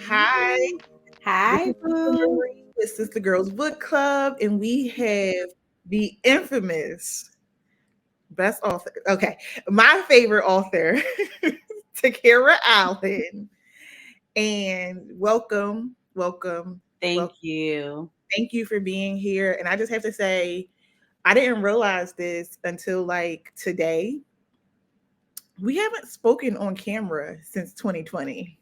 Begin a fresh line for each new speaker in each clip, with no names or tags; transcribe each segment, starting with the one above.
Hi, this
Hi,
is
Boo.
Lissa-Marie with Sistah Girls Book Club, and we have the infamous best author. Okay, my favorite author, Takerra Allen, and welcome.
Thank you.
Thank you for being here. And I just have to say, I didn't realize this until like today. We haven't spoken on camera since 2020,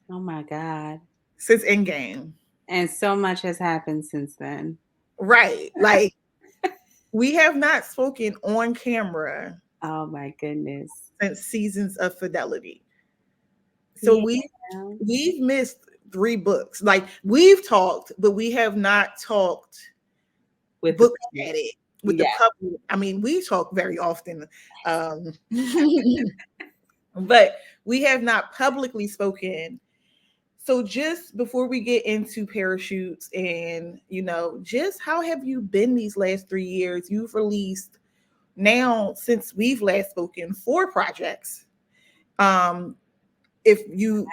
Oh my God.
since Endgame.
And so much has happened since then.
Right. Like we have not spoken on camera
Oh my goodness.
since Seasons of Fidelity. So
Yeah.
we've missed three books. Like we've talked, but we have not talked
With the
book
public.
at it with the
Yeah.
public. I mean, we talk very often. Um but we have not publicly spoken. So just before we get into parachutes and just how have you been these last 3 years? You've released now since we've last spoken 4 projects. Um, if you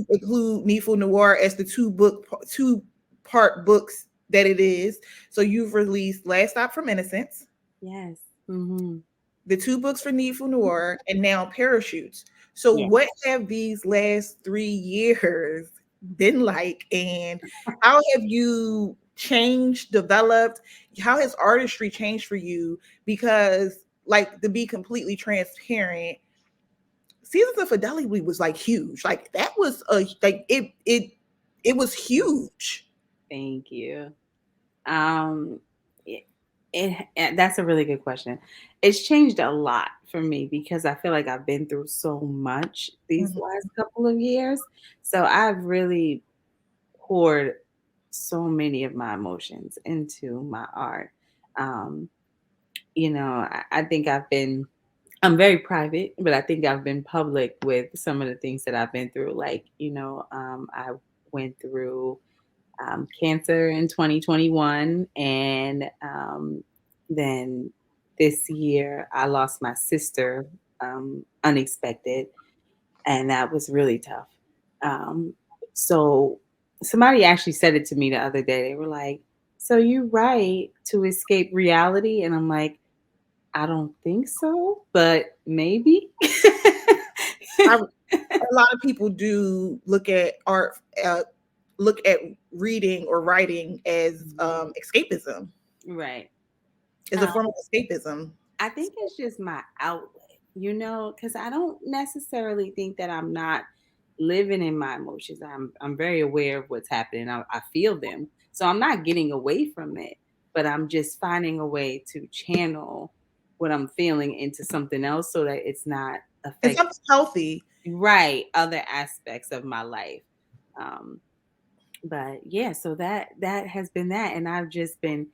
include Needful Noir as the 2 part books that it is, so you've released Last Stop from Innocence,
Yes. Mm-hmm.
the 2 books for Needful Noir, and now Parachutes. So
Yeah.
what have these last 3 years been like, and how have you changed, developed? How has artistry changed for you? Because, like, to be completely transparent, Seasons of Fidelity was like huge. Like that was a like it was huge.
Thank you. Um, that's a really good question. It's changed a lot for me because I feel like I've been through so much these
Mhm.
last couple of years. So I've really poured so many of my emotions into my art. Um, I think I'm very private, but I think I've been public with some of the things that I've been through. Like, I went through cancer in 2021. And then this year, I lost my sister unexpected. And that was really tough. Um, so somebody actually said it to me the other day. They were like, "So you write to escape reality?" And I'm like, "I don't think so, but maybe."
I, a lot of people do look at art, look at reading or writing as escapism,
Right.
as a form of escapism.
I think it's just my outlet, because I don't necessarily think that I'm not living in my emotions. I'm very aware of what's happening. I feel them. So I'm not getting away from it, but I'm just finding a way to channel what I'm feeling into something else so that it's not
And
affecting
something healthy.
right other aspects of my life. Um, but yeah, so that has been that, and I've just been,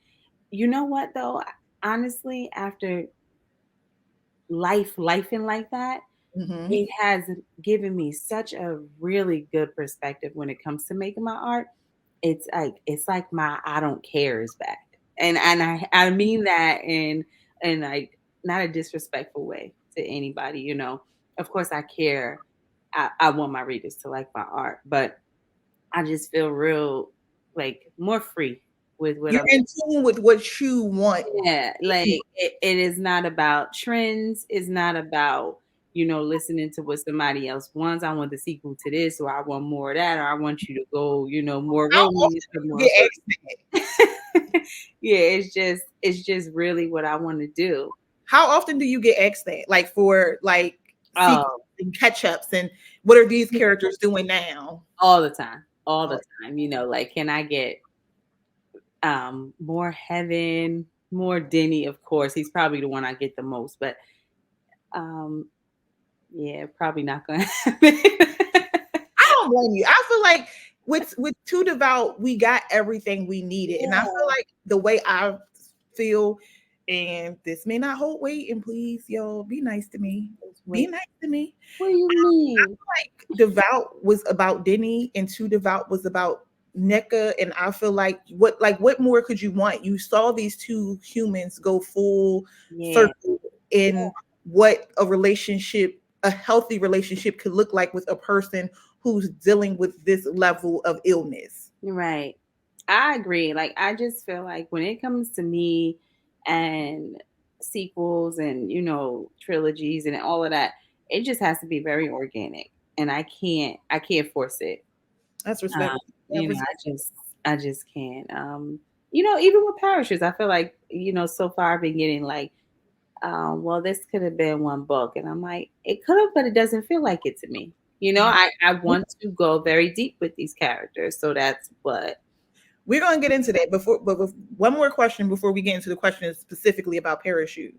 you know what though, honestly, after lifing like that,
Hmm.
it has given me such a really good perspective when it comes to making my art. It's like my I don't care is back. And I mean that in like not a disrespectful way to anybody, Of course I care. I want my readers to like my art, but I just feel real like more free with what
You're
I'm.
in tune with what you want.
Yeah, like it is not about trends. It's not about, listening to what somebody else wants. I want the sequel to this, or I want more of that, or I want you to go, more
How
romance
often
or
do you
more
get
fun.
asked that?
Yeah, it's just really what I want to do.
How often do you get asked that? Like for like sequels
Oh,
and catch ups, and what are these characters doing now?
all the time. All the
Oh,
time. Like can I get more Heaven, more Denny, of course. He's probably the one I get the most, but um yeah, probably not gonna happen.
I don't blame you. I feel like with Too Devout, we got everything we needed. And I feel
Yeah.
like the way I feel, and this may not hold weight, and please, y'all, be nice to me. Be
Wait,
nice to me.
what do you mean?
Like Devout was about Denny, and Too Devout was about NECA. And I feel like what more could you want? You saw these two humans go full
Yeah.
circle in what a relationship a healthy relationship could look like with a person who's dealing with this level of illness.
Right. I agree. Like, I just feel like when it comes to me and sequels and, trilogies and all of that, it just has to be very organic. And I can't force it.
That's
Um,
respectful. That
you know, I
respect.
just I just can't. Even with parachutes, I feel like, so far I've been getting like, well, this could have been one book. And I'm like, it could have, but it doesn't feel like it to me. I want to go very deep with these characters. So that's what.
We're going to get into that before, but with one more question before we get into the question specifically about Parachute.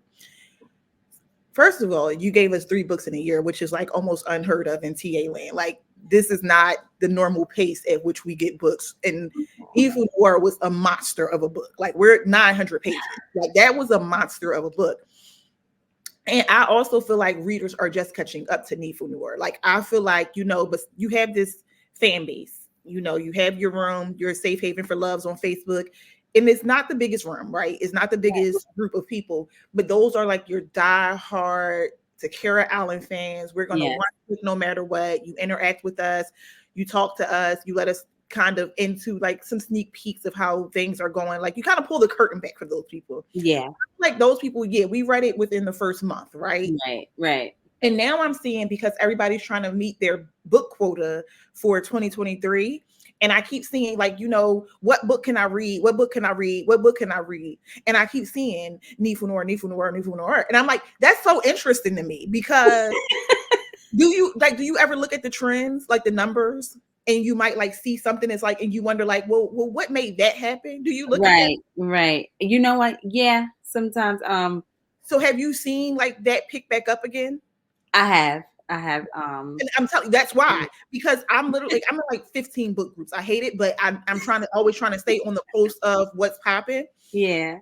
First of all, you gave us 3 books in a year, which is like almost unheard of in TA land. Like, this is not the normal pace at which we get books. And Evil War was a monster of a book. Like, we're at 900 pages. Like, that was a monster of a book. And I also feel like readers are just catching up to Nifu Noir. Like, I feel like, but you have this fan base, you have your room, your safe haven for loves on Facebook. And it's not the biggest room, right? It's not the biggest group of people, but those are like your diehard Takerra Allen fans. We're going to
Yes.
watch it no matter what. You interact with us, you talk to us, you let us kind of into like some sneak peeks of how things are going. Like, you kind of pull the curtain back for those people.
Yeah.
Like, those people, yeah, we read it within the first month, right?
Right.
And now I'm seeing, because everybody's trying to meet their book quota for 2023. And I keep seeing, like, what book can I read? What book can I read? What book can I read? And I keep seeing Nifu Noir, Nifu Noir, Nifu Noir. And I'm like, that's so interesting to me, because do you ever look at the trends, like the numbers, and you might like see something that's like, and you wonder like, well, what made that happen? Do you look at that?
Right. You know what? Yeah. Sometimes,
So have you seen like that pick back up again?
I have,
And I'm telling you, that's why. Because I'm literally, I'm in like 15 book groups. I hate it, but I'm always trying to stay on the pulse of what's popping,
yeah.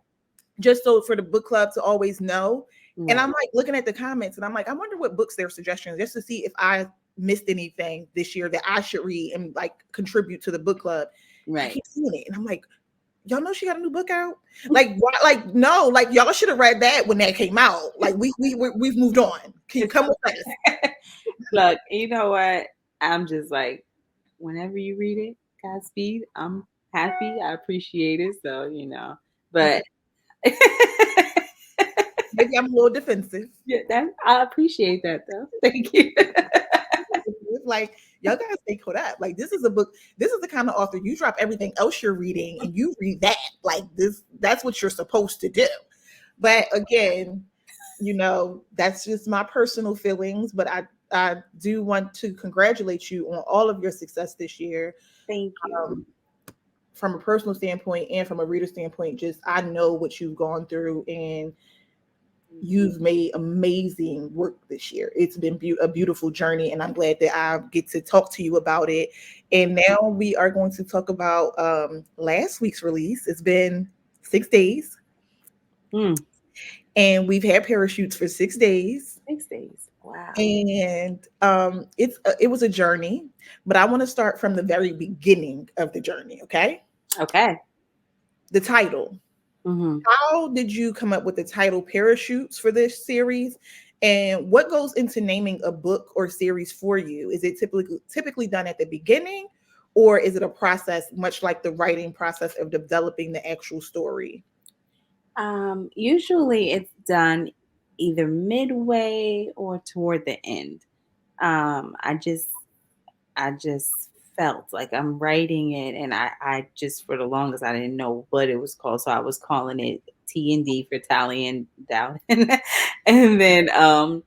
just so for the book club to always know. And
Right.
I'm like looking at the comments, and I'm like, I wonder what books their suggestions, just to see if I missed anything this year that I should read and like contribute to the book club. I
Right.
keep seeing it, and I'm like, y'all know she got a new book out? Like, why? Like, no, like, y'all should have read that when that came out. Like, we've moved on. Can you come with us?
Look, you know what? I'm just like, whenever you read it, Godspeed. I'm happy. I appreciate it. So, but
Maybe I'm a little defensive.
yeah, I appreciate that though. Thank you.
It's like, y'all gotta stay caught up. Like, this is a book. This is the kind of author, you drop everything else you're reading and you read that. Like, this, that's what you're supposed to do. But again, that's just my personal feelings. But I do want to congratulate you on all of your success this year.
Thank you.
From a personal standpoint and from a reader standpoint, just I know what you've gone through, and you've made amazing work this year. It's been a beautiful journey, and I'm glad that I get to talk to you about it. And now we are going to talk about last week's release. It's been 6 days, and we've had parachutes for 6 days.
6 days. Wow.
And it was a journey, but I want to start from the very beginning of the journey. Okay. The title. How did you come up with the title Parachutes for this series? And what goes into naming a book or series for you? Is it typically done at the beginning, or is it a process much like the writing process of developing the actual story?
Usually it's done either midway or toward the end. I just felt like I'm writing it, and I just, for the longest, I didn't know what it was called, so I was calling it T&D for Tally and Dallin. And then I'm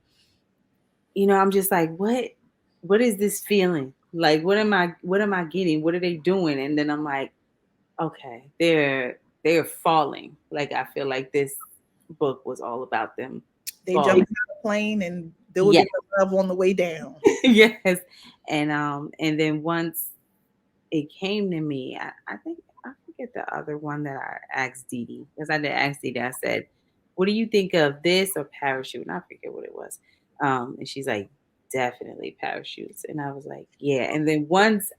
just like, what is this feeling? Like, what am I getting? What are they doing? And then I'm like, okay, they're falling. Like, I feel like this book was all about them
They
falling.
jumped out of the plane and there will
Yeah.
be love on the way down.
Yes. And then once it came to me, I think I forget the other one that I asked Dee Dee, because I did ask Dee Dee. I said, "What do you think of this or parachute?" And I forget what it was. And she's like, "Definitely parachutes." And I was like, "Yeah." And then once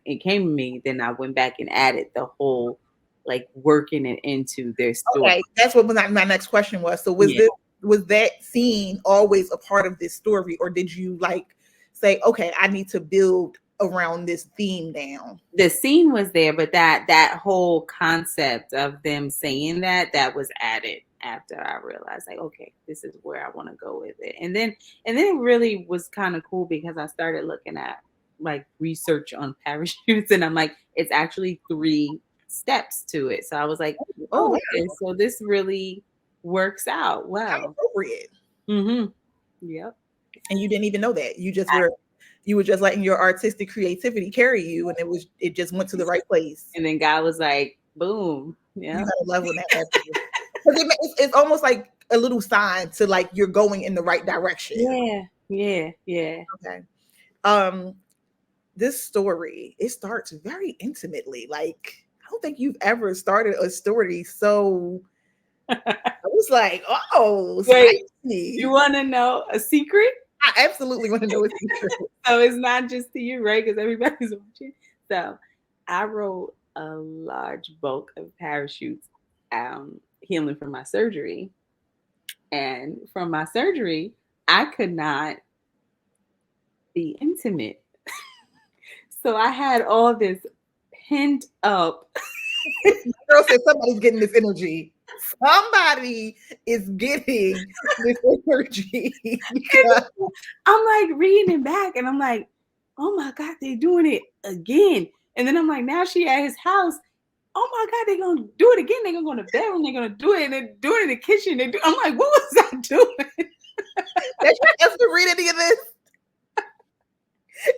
it came to me, then I went back and added the whole, like, working it into their story.
Okay, that's what my next question was. So was
Yeah.
this was that scene always a part of this story, or did you like say, okay, I need to build around this theme now?
The scene was there, but that whole concept of them saying that was added after I realized, like, okay, this is where I want to go with it. And then it really was kind of cool because I started looking at like research on parachutes, and I'm like, it's actually 3 steps to it. So I was like,
Oh,
oh,
wow.
okay, so this really works out
How
well.
appropriate.
Mm-hmm. Yep.
And you didn't even know that. You were just letting your artistic creativity carry you, and it just went to the right place.
And then God was like, boom. Yeah.
You gotta love when that happens. Because it's almost like a little sign to like you're going in the right direction.
Yeah.
Okay. This story, it starts very intimately. Like, I don't think you've ever started a story so I was like, oh,
Wait,
spicy.
you want to know a secret?
I absolutely want to know a secret.
So it's not just to you, right? Because everybody's watching. So I wrote a large bulk of parachutes healing from my surgery. And from my surgery, I could not be intimate. So I had all this pent up.
Girl said somebody's getting this energy. Somebody is getting this energy.
I'm like reading it back and I'm like, oh my God, they're doing it again. And then I'm like, now she at his house. Oh my God, they're going to do it again. They're going to go in the bedroom. They're going to do it. And they're doing it in the kitchen. I'm like, what was I doing?
Does your husband read any of this?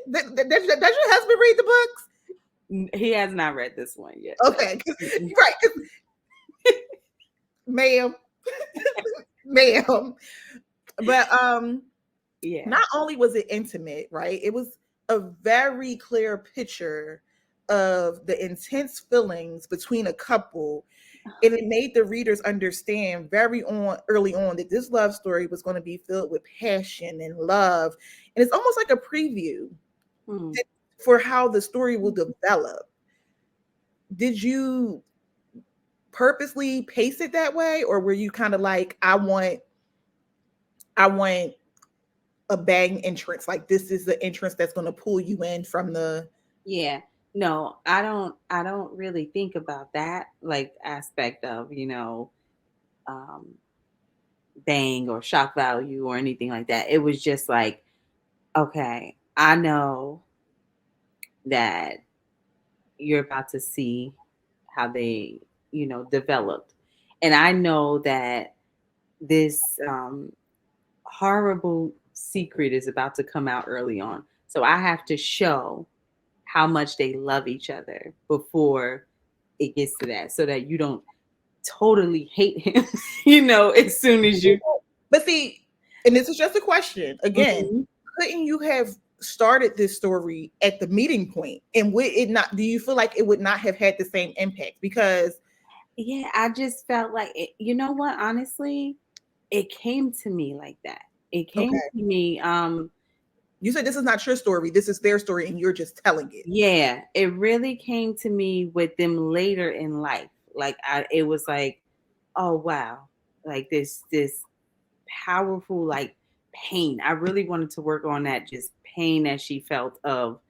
Does your husband read the books?
He has not read this one yet.
Okay. Right. Ma'am. Ma'am. But
yeah.
Not only was it intimate, right? It was a very clear picture of the intense feelings between a couple, and it made the readers understand early on that this love story was going to be filled with passion and love, and it's almost like a preview for how the story will develop. Did you purposely pace it that way, or were you kind of like, I want a bang entrance, like this is the entrance that's going to pull you in from the...
Yeah. No, I don't really think about that like aspect of, bang or shock value or anything like that. It was just like, okay, I know that you're about to see how they, developed. And I know that this horrible secret is about to come out early on. So I have to show how much they love each other before it gets to that, so that you don't totally hate him, as soon as you...
But see, and this is just a question again, couldn't you have started this story at the meeting point, and would it not, do you feel like it would not have had the same impact? Because
yeah, I just felt like it, you know what, honestly, it came to me like that. It came to me.
You said this is not your story, this is their story, and you're just telling it.
Yeah, it really came to me with them later in life. Like it was like, oh wow, like this powerful like pain. I really wanted to work on that just pain that she felt of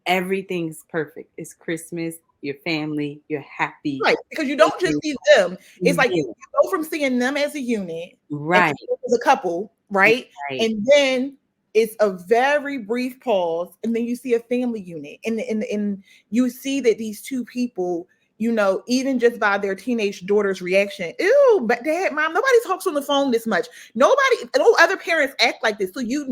everything's perfect. It's Christmas, your family, you're happy.
Right, because you don't just see them. It's like you go from seeing them as a unit,
right,
as a couple, right? And then it's a very brief pause, and then you see a family unit, and you see that these two people, even just by their teenage daughter's reaction, ew, but dad, mom, nobody talks on the phone this much. No other parents act like this. So you've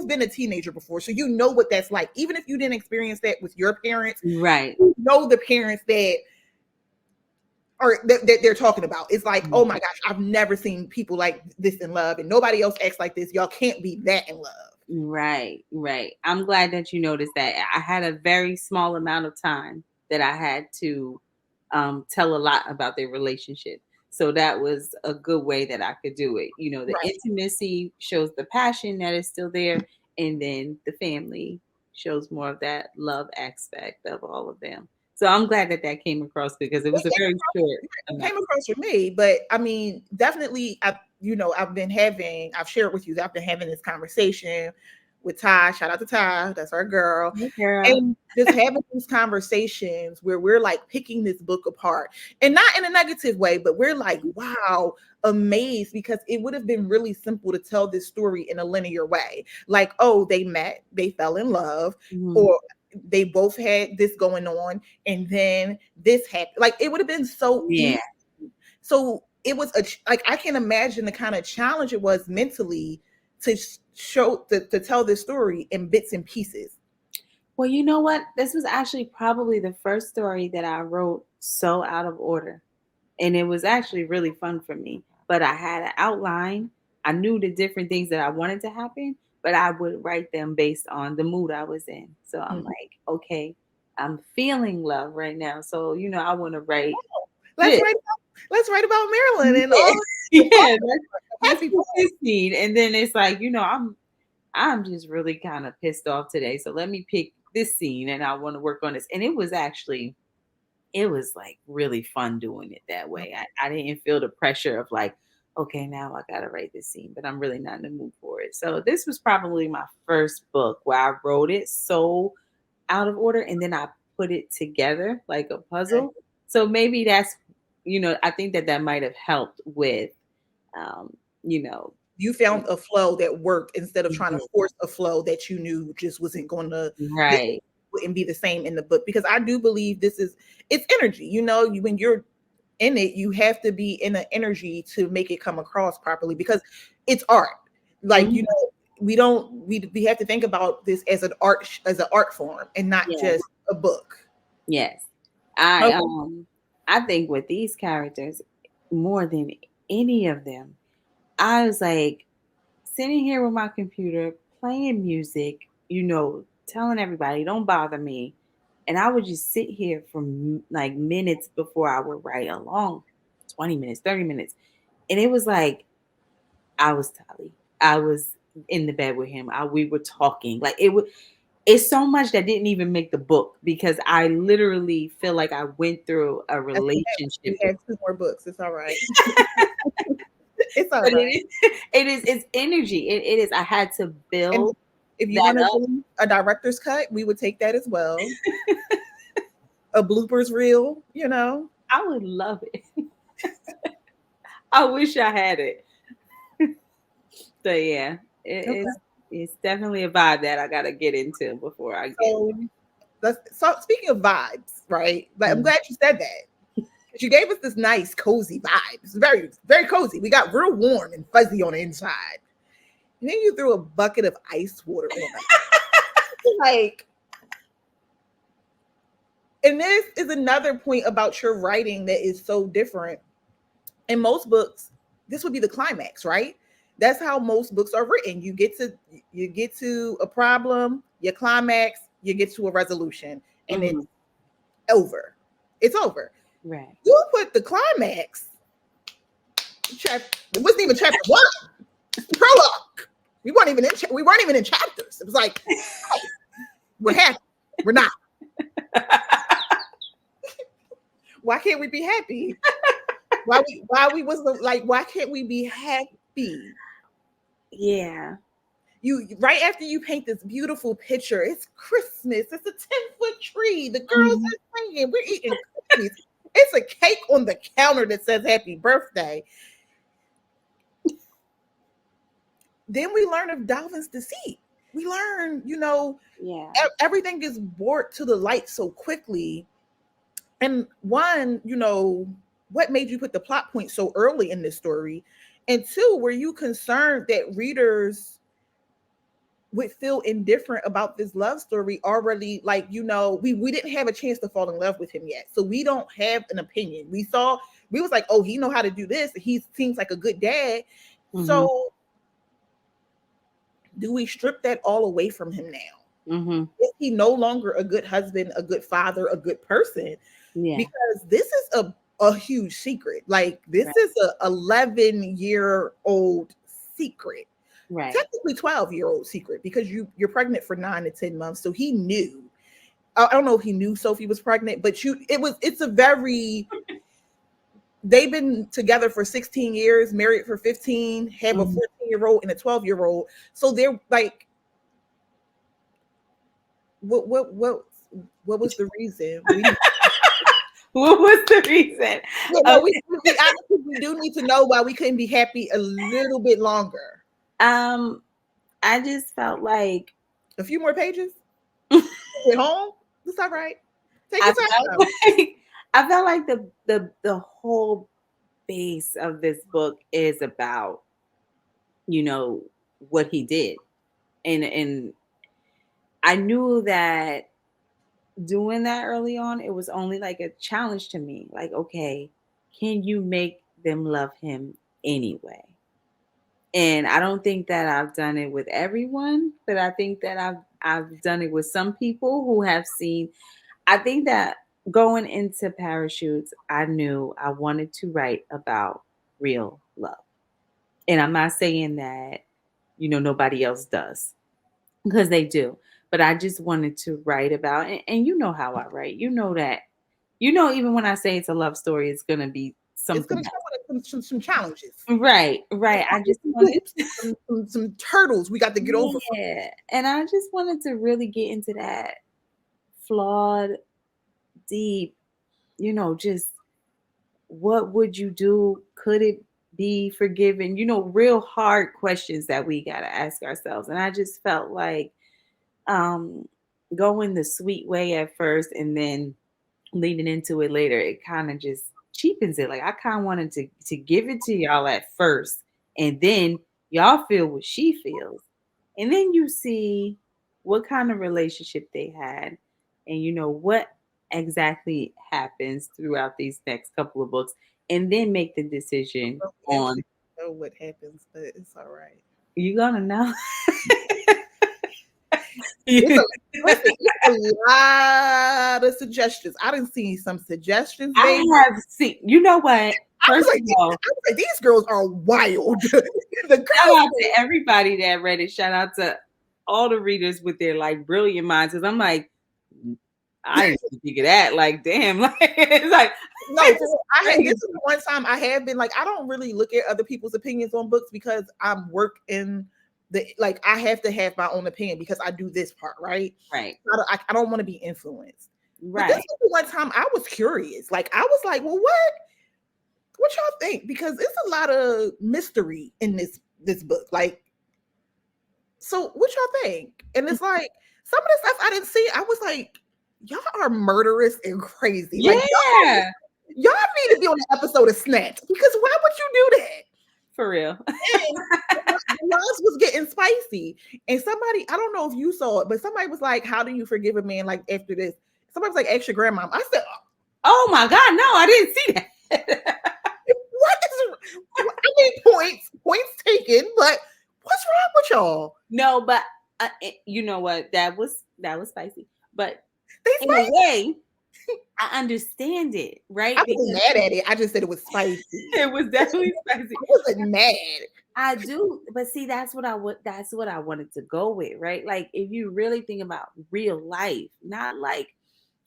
been a teenager before, so you know what that's like. Even if you didn't experience that with your parents,
right?
You know the parents that they're talking about. It's like, oh my gosh, I've never seen people like this in love, and nobody else acts like this. Y'all can't be that in love.
Right. I'm glad that you noticed that. I had a very small amount of time that I had to tell a lot about their relationship. So that was a good way that I could do it. The intimacy shows the passion that is still there, and then the family shows more of that love aspect of all of them. So I'm glad that came across, because it was a very short amount.
Came across for me, but I mean, definitely, I've shared with you that I've been having this conversation with Ty. Shout out to Ty, that's our girl.
Hey, girl.
And just having these conversations where we're like picking this book apart, and not in a negative way, but we're like, wow, amazed, because it would have been really simple to tell this story in a linear way. Like, oh, they met, they fell in love,
Mhm.
or they both had this going on, and then this happened. Like, it would have been so
Yeah.
easy. So it was like, I can imagine the kind of challenge it was mentally to to tell this story in bits and pieces.
Well, you know what? This was actually probably the first story that I wrote so out of order. And it was actually really fun for me. But I had an outline. I knew the different things that I wanted to happen, but I would write them based on the mood I was in. So I'm
Mhm.
like, okay, I'm feeling love right now. So, I want to write
Let's
this.
write about Maryland and
Yeah.
all the
Yeah, let's
happy
put
part.
this scene. And then it's like, I'm just really kind of pissed off today. So let me pick this scene and I want to work on this. And it was like really fun doing it that way. I didn't feel the pressure of like, okay, now I gotta write this scene, but I'm really not in the mood for it. So this was probably my first book where I wrote it so out of order and then I put it together like a
Okay.
puzzle. So maybe that's, I think that might have helped with, um, you know,
You found a flow that worked instead of trying to
Mhm.
force a flow that you knew just wasn't going to, that
Right.
wouldn't be the same in the book. Because I do believe it's energy. When you're in it, you have to be in an energy to make it come across properly, because it's art. Like,
Mhm.
we have to think about this as an art form and not
Yeah.
just a book.
Yes. I
Okay.
um I think with these characters, more than any of them, I was like sitting here with my computer, playing music, telling everybody, don't bother me. And I would just sit here for like minutes before I would write a long 20 minutes, 30 minutes. And it was like I was Tali. I was in the bed with him. We were talking. Like it's so much that didn't even make the book because I literally feel like I went through a
That's okay.
relationship
We
with
have two more books. It's all right. It's all
but
right.
it's energy. It is. I had to
And
build
if you
that
want to
up.
do a director's cut, we would take that as well. A bloopers reel.
I would love it. I wish I had it. So yeah,
Okay.
it's definitely a vibe that I gotta get into before I get.
So so speaking of vibes, right? Like, I'm
Mm.
glad you said that. 'Cause you gave us this nice, cozy vibe. It's very, very cozy. We got real warm and fuzzy on the inside. And then you threw a bucket of ice water on us. Like, and this is another point about your writing that is so different. In most books, this would be the climax, right? That's how most books are written. You get to a problem, you climax, you get to a resolution, and it's
Mhm.
over. It's over.
Right.
You put the climax chapter. It wasn't even chapter one. It's the prologue. We weren't even in chapters. It was like, hey, we're happy. We're not. Why can't we be happy? Why can't we be happy?
Yeah.
You right after you paint this beautiful picture, it's Christmas. It's a 10-foot tree. The girls
Mhm.
are singing. We're eating cookies. It's a cake on the counter that says happy birthday. Then we learn of Dalvin's deceit. We learn,
Yeah.
everything is brought to the light so quickly. And one, what made you put the plot point so early in this story? And two, were you concerned that readers would feel indifferent about this love story already? Like, we didn't have a chance to fall in love with him yet, so we don't have an opinion. We was like, oh, he know how to do this, he seems like a good dad.
Mhm.
So do we strip that all away from him now?
Mhm.
Is he no longer a good husband, a good father, a good person?
Yeah.
Because this is a huge secret. Like, this
Right.
is a 11-year-old secret.
Right.
Technically 12-year-old secret, because you're pregnant for 9 to 10 months. So he knew. I don't know if he knew Sophie was pregnant, but it's a very they've been together for 16 years, married for 15, have a
Mhm.
14-year-old and a 12-year-old. So they're like, what was the reason? We need,
What was the reason?
yeah, no,
Okay.
we honestly we do need to know why we couldn't be happy a little bit longer.
Um, I just felt like
A few more pages at home. That's all right. Take
I
your
felt
time.
like I felt like the whole base of this book is about, you know, what he did. And I knew that doing that early on, it was only like a challenge to me. Like, okay, can you make them love him anyway? And I don't think that I've done it with everyone, but I think that I've done it with some people who have seen. I think that going into parachutes, I knew I wanted to write about real love. And I'm not saying that, nobody else does, because they do. But I just wanted to write about, and you know how I write. You know that, even when I say it's a love story, it's gonna be
It's
something
gonna come
else.
with some challenges.
Right, right. I just wanted,
Some turtles we got to get over from.
yeah, and I just wanted to really get into that flawed, deep, just what would you do? Could it be forgiven? Real hard questions that we got to ask ourselves. And I just felt like um, going the sweet way at first and then leading into it later, it kind of just cheapens it. Like I kind of wanted to give it to y'all at first, and then y'all feel what she feels, and then you see what kind of relationship they had, and what exactly happens throughout these next couple of books, and then make the decision
Don't
on
actually know what happens, but it's all right.
you gonna know.
It's a listen, it's a lot of suggestions. I didn't see some suggestions, baby.
I have seen. You know what? First of all,
I was like, these girls are wild. The
shout
girls,
out to everybody that read it. Shout out to all the readers with their like brilliant minds. Cause I'm like, I didn't even think of that. Like, damn, like it's like
no,
it's
I had this
crazy.
is the one time I have been like, I don't really look at other people's opinions on books because I'm work in the like I have to have my own opinion because I do this part, right?
Right,
I don't want to be influenced. But this
right.
was the one time I was curious. Like I was like, well, what? What y'all think? Because it's a lot of mystery in this book. Like, so what y'all think? And it's like some of the stuff I didn't see. I was like, y'all are murderous and crazy. Like
Yeah,
y'all need to be on an episode of Snatch because why would you do that?
for real.
And the lines was getting spicy. And somebody, I don't know if you saw it, but somebody was like, how do you forgive a man like after this? Somebody was like, ask your grandma. I said,
Oh my God, no, I didn't see that.
what is I mean points taken, but what's wrong with y'all?
No, but you know what? That was spicy. But
They
in a
spicy.
way, I understand it,
I
right?
wasn't
Because
mad at it. I just said it was spicy.
it was definitely spicy.
I wasn't mad.
I do, but see, that's what I wanted to go with, right? Like, if you really think about real life, not like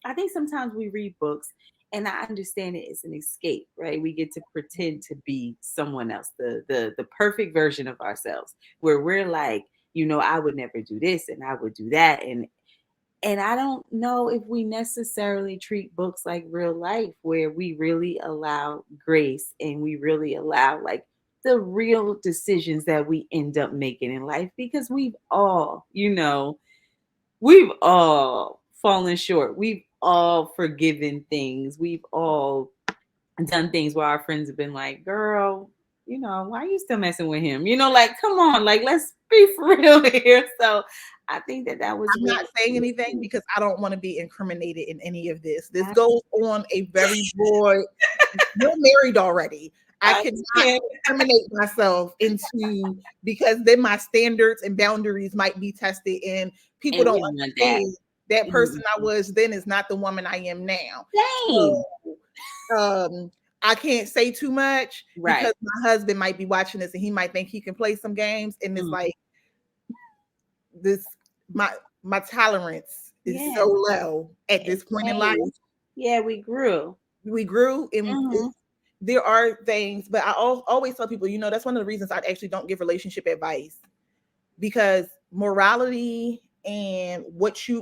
I think sometimes we read books, and I understand it as an escape, right? We get to pretend to be someone else, the perfect version of ourselves, where we're like, I would never do this, and I would do that, and I don't know if we necessarily treat books like real life, where we really allow grace and we really allow like the real decisions that we end up making in life, because we've all fallen short. We've all forgiven things. We've all done things where our friends have been like, girl, why are you still messing with him? Like, come on, like, let's be for real here. So I think that was
I'm not saying
really
anything because I don't want to be incriminated in any of this. This
I,
goes on a very broad. You're married already. I
I
cannot
can't.
incriminate myself into because then my standards and boundaries might be tested and people
And we
don't
don't want that.
understand that person
Mhm.
I was then is not the woman I am now.
Same.
So I can't say too much
Right.
because my husband might be watching this and he might think he can play some games and it's
Mm.
like this my my tolerance is
Yeah.
so low at
It
this point in life.
changed. Yeah, we grew.
We grew and
Mhm.
there are things, but I always tell people, that's one of the reasons I actually don't give relationship advice, because morality and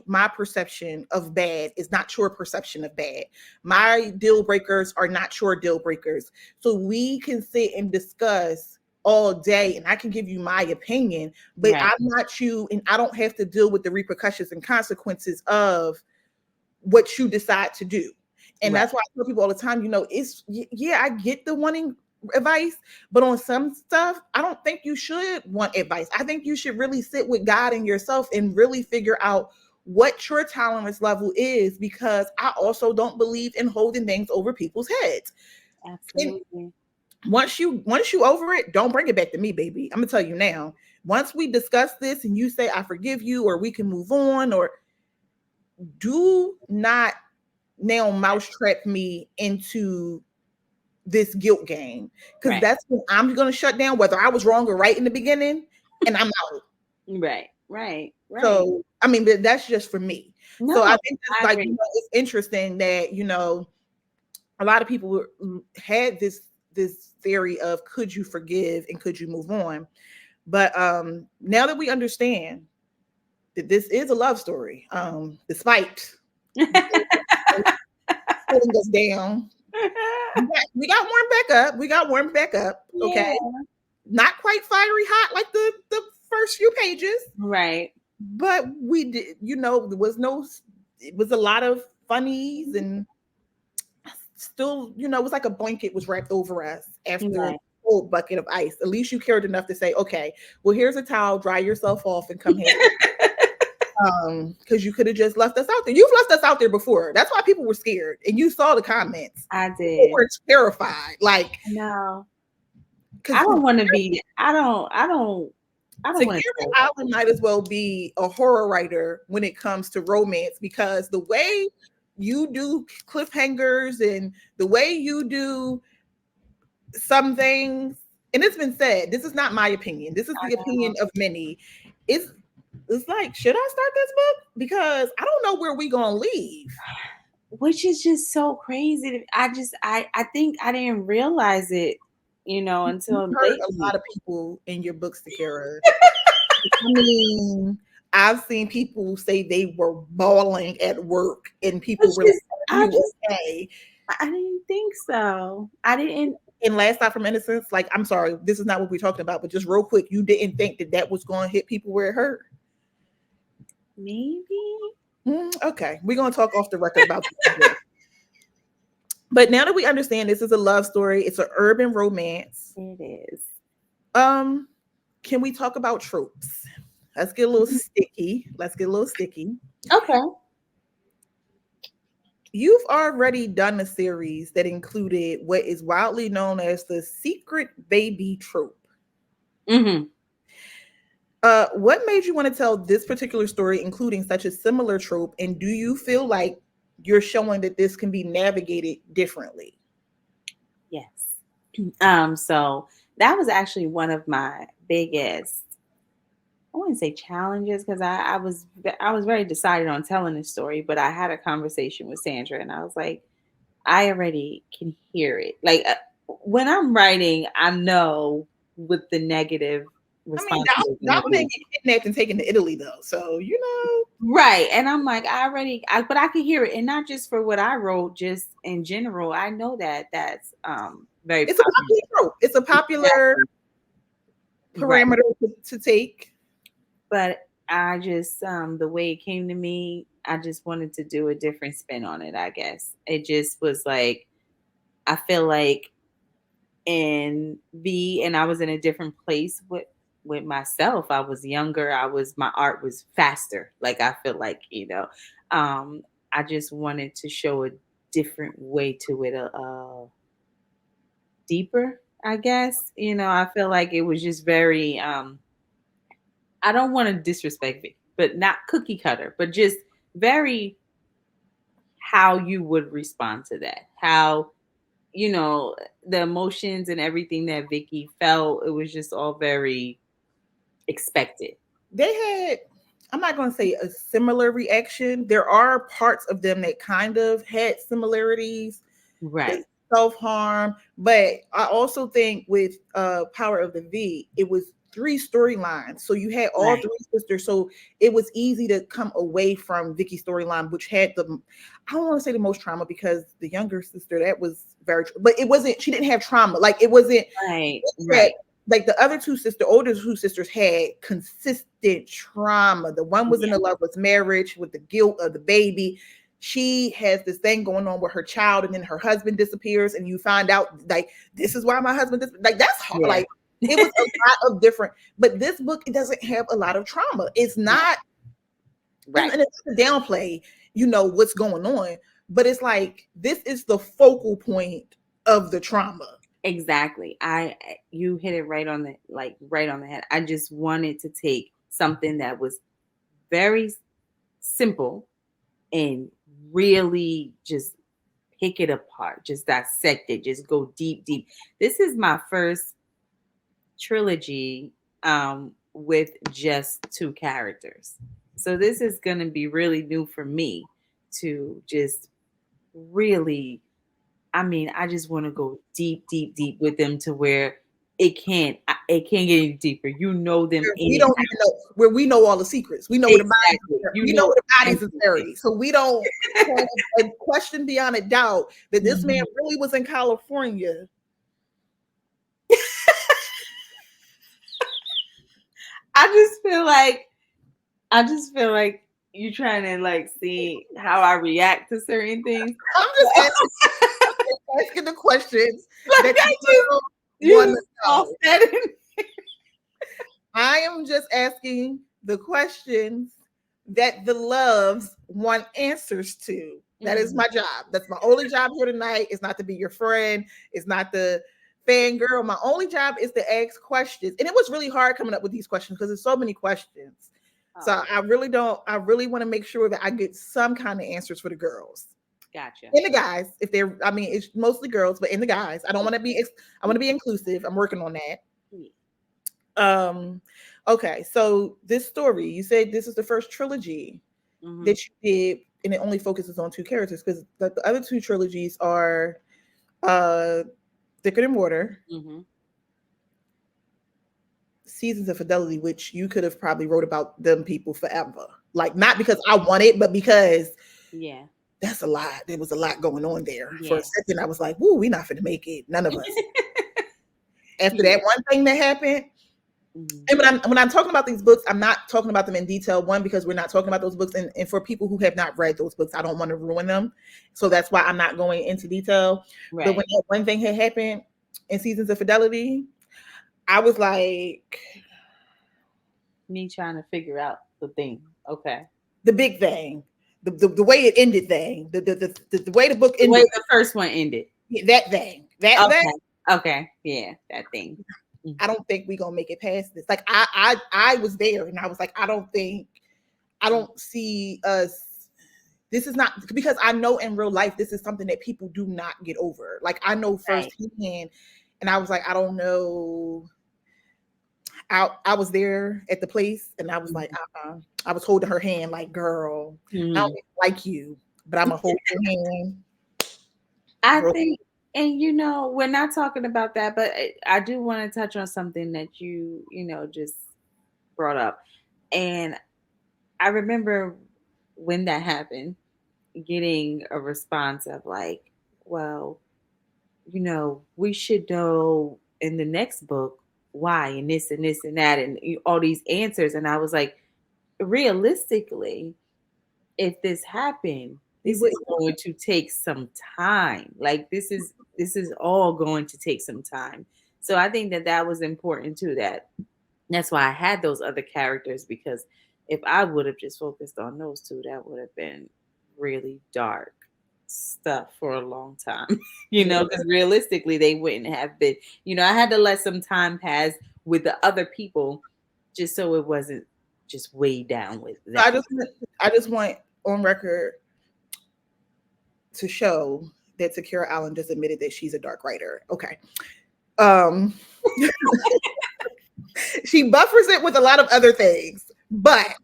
my perception of bad is not your perception of bad. My deal breakers are not your deal breakers. So we can sit and discuss all day and I can give you my opinion, but
Right.
I'm not you and I don't have to deal with the repercussions and consequences of what you decide to do. And
Right.
that's why I tell people all the time, it's, yeah, I get the wanting advice, but on some stuff, I don't think you should want advice. I think you should really sit with God and yourself and really figure out what your tolerance level is, because I also don't believe in holding things over people's heads. And
Absolutely.
once you over it, don't bring it back to me, baby. I'm gonna tell you now. Once we discuss this and you say I forgive you or we can move on, or do not now mousetrap me into this guilt game, because
Right.
that's when I'm going to shut down, whether I was wrong or right in the beginning, and I'm out.
Right. Right. Right.
So I mean, that's just for me. So I
No,
think that's
I
like,
agree.
it's interesting that a lot of people had this theory of could you forgive and could you move on, but now that we understand that this is a love story, despite pulling us down. We got warmed back up. We got warmed back up. Okay.
Yeah.
Not quite fiery hot like the first few pages,
Right.
but we did, it was a lot of funnies, and still, it was like a blanket was wrapped over us after a
Right.
whole bucket of ice. At least you cared enough to say, okay, well, here's a towel, dry yourself off and come here. Because you could have just left us out there. You've left us out there before. That's why people were scared. And you saw the comments.
I
People
did.
were terrified. Like,
No. I
because
don't want to be. I don't. Want to
Takerra
say
Allen might as well be a horror writer when it comes to romance, because the way you do cliffhangers and the way you do some things, and it's been said, this is not my opinion, this is the opinion of many. It's like, should I start this book? Because I don't know where we gonna leave.
which is just so crazy. I think I didn't realize it,
You
until
hurt a lot
lately.
of people in your books, Takerra. I mean, I've seen people say they were bawling at work, and people
Which
were like,
is,
"Are you okay?"
I didn't think so. I didn't.
And last night from Innocence, like, I'm sorry, this is not what we're talking about, but just real quick, you didn't think that was going to hit people where it hurt?
Maybe.
Okay, we're going to talk off the record about this. But now that we understand this is a love story, it's an urban romance.
It is.
Can we talk about tropes? Let's get a little sticky.
Okay.
You've already done a series that included what is widely known as the secret baby trope.
Mm-hmm.
What made you want to tell this particular story, including such a similar trope? And do you feel like you're showing that this can be navigated differently?
Yes. So that was actually one of my biggest, I wouldn't say challenges, because I was very decided on telling this story, but I had a conversation with Sandra and I was like, I already can hear it. Like, when I'm writing, I know what the negative
I mean,
response is going to
Dom
be.
didn't get kidnapped and taken to Italy, though. So,
Right. And I'm like, but I can hear it. And not just for what I wrote, just in general. I know that that's very
it's a
popular.
popular trope. It's a popular
Right.
parameter to take.
But I just, the way it came to me, I just wanted to do a different spin on it, I guess. It just was like, I feel like and I was in a different place with myself. I was younger. My art was faster. Like, I feel like, I just wanted to show a different way to it, deeper, I guess. I feel like it was just very, I don't want to disrespect it, but not cookie cutter, but just very how you would respond to that. How, the emotions and everything that Vicky felt, it was just all very expected.
They had, I'm not going to say a similar reaction. There are parts of them that kind of had similarities.
Right.
self-harm. But I also think with Power of the V, it was three storylines. So you had all
Right.
three sisters. So it was easy to come away from Vicky's storyline, which had I don't want to say the most trauma because the younger sister, that was very, but it wasn't, she didn't have trauma. Like it wasn't,
Right.
had,
Right.
like the other older two sisters had consistent trauma. The one was in
Yeah.
a loveless marriage with the guilt of the baby. She has this thing going on with her child, and then her husband disappears, and you find out like this is why my husband like that's hard.
Yeah.
Like it was a lot of different. But this book, it doesn't have a lot of trauma. It's not,
Right.
and it's a downplay, what's going on. But it's like this is the focal point of the trauma.
Exactly. You hit it right on the head. I just wanted to take something that was very simple and really just pick it apart, just dissect it, just go deep, deep. This is my first trilogy with just two characters. So this is going to be really new for me to just really, I just want to go deep, deep, deep with them to where it can't get any deeper. You know them
We
in
don't even know where we know all the secrets. We know where the
exactly.
bodies.
You
We know
know
where the bodies is
everything.
buried. So we don't have a question beyond a doubt that this man
Mhm.
really was in California.
I just feel like you trying to like see how I react to certain things.
I'm just asking the questions
Like
that
I
you
you
want to
just all
know.
said it.
I am just asking the questions that the loves want answers to. That is my job. That's my only job here tonight. It's not to be your friend. It's not the fangirl. My only job is to ask questions. And it was really hard coming up with these questions because there's so many questions. So I really want to make sure that I get some kind of answers for the girls.
Gotcha.
And the guys, if they're, it's mostly girls, but in the guys, I want to be inclusive. I'm working on that. Okay, so this story, you said this is the first trilogy that you did, and it only focuses on two characters because the other two trilogies are Thicker Than Water, Seasons of Fidelity, which you could have probably wrote about them people forever. Like not because I want it, but because that's a lot. There was a lot going on there. For a second, I was like, "Woo, we're not gonna make it. None of us." After that one thing that happened. And when I'm talking about these books, I'm not talking about them in detail. One, because we're not talking about those books, and for people who have not read those books, I don't want to ruin them. So that's why I'm not going into detail.
Right.
But when that one thing had happened in Seasons of Fidelity, I was like,
me trying to figure out the thing. Okay.
The big thing, the way it ended thing, the way the book ended. The way
the first one ended.
That thing. Thing.
Okay. Yeah, that thing.
I don't think we're gonna make it past this. Like I was there and I was like, I don't see us. This is not, because I know in real life this is something that people do not get over. Like I know firsthand, and I was like, I don't know. I was there at the place and I was like, I was holding her hand like, girl, I don't like you, but I'm gonna hold your hand.
I think, and we're not talking about that, but I do want to touch on something that you just brought up. And I remember when that happened, getting a response of like, well, we should know in the next book why, and this and this and that, and all these answers. And I was like, realistically, if this happened, this is going to take some time. Like this is all going to take some time. So I think that was important too. That's why I had those other characters, because if I would have just focused on those two, that would have been really dark stuff for a long time, because realistically they wouldn't have been, I had to let some time pass with the other people just so it wasn't just way down with that.
I just want on record to show that Takerra Allen just admitted that she's a dark writer. Okay. She buffers it with a lot of other things, but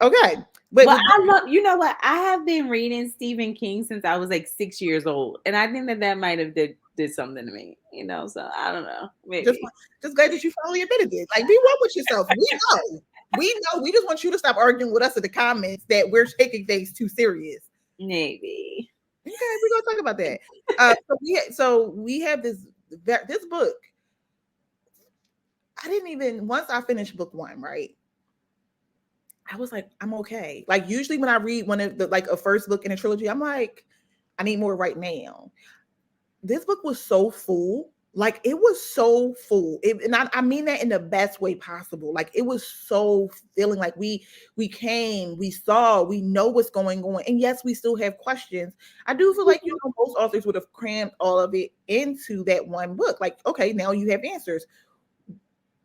okay. But
Well,
with
I love, you know what? I have been reading Stephen King since I was like 6 years old. And I think that might have did something to me, So I don't know.
just
Maybe.
just glad that you finally admitted it. Like, be one with yourself. We know. We just want you to stop arguing with us in the comments that we're taking things too serious.
Maybe.
Okay, we're gonna talk about that. So we have this book. I didn't even once I finished book one, right? I was like, I'm okay. Like usually when I read one of the like a first book in a trilogy, I'm like, I need more right now. This book was so full. Like it was so full. And I mean that in the best way possible. Like it was so feeling like we came, we saw, we know what's going on. And yes, we still have questions. I do feel like, most authors would have crammed all of it into that one book. Like, okay, now you have answers.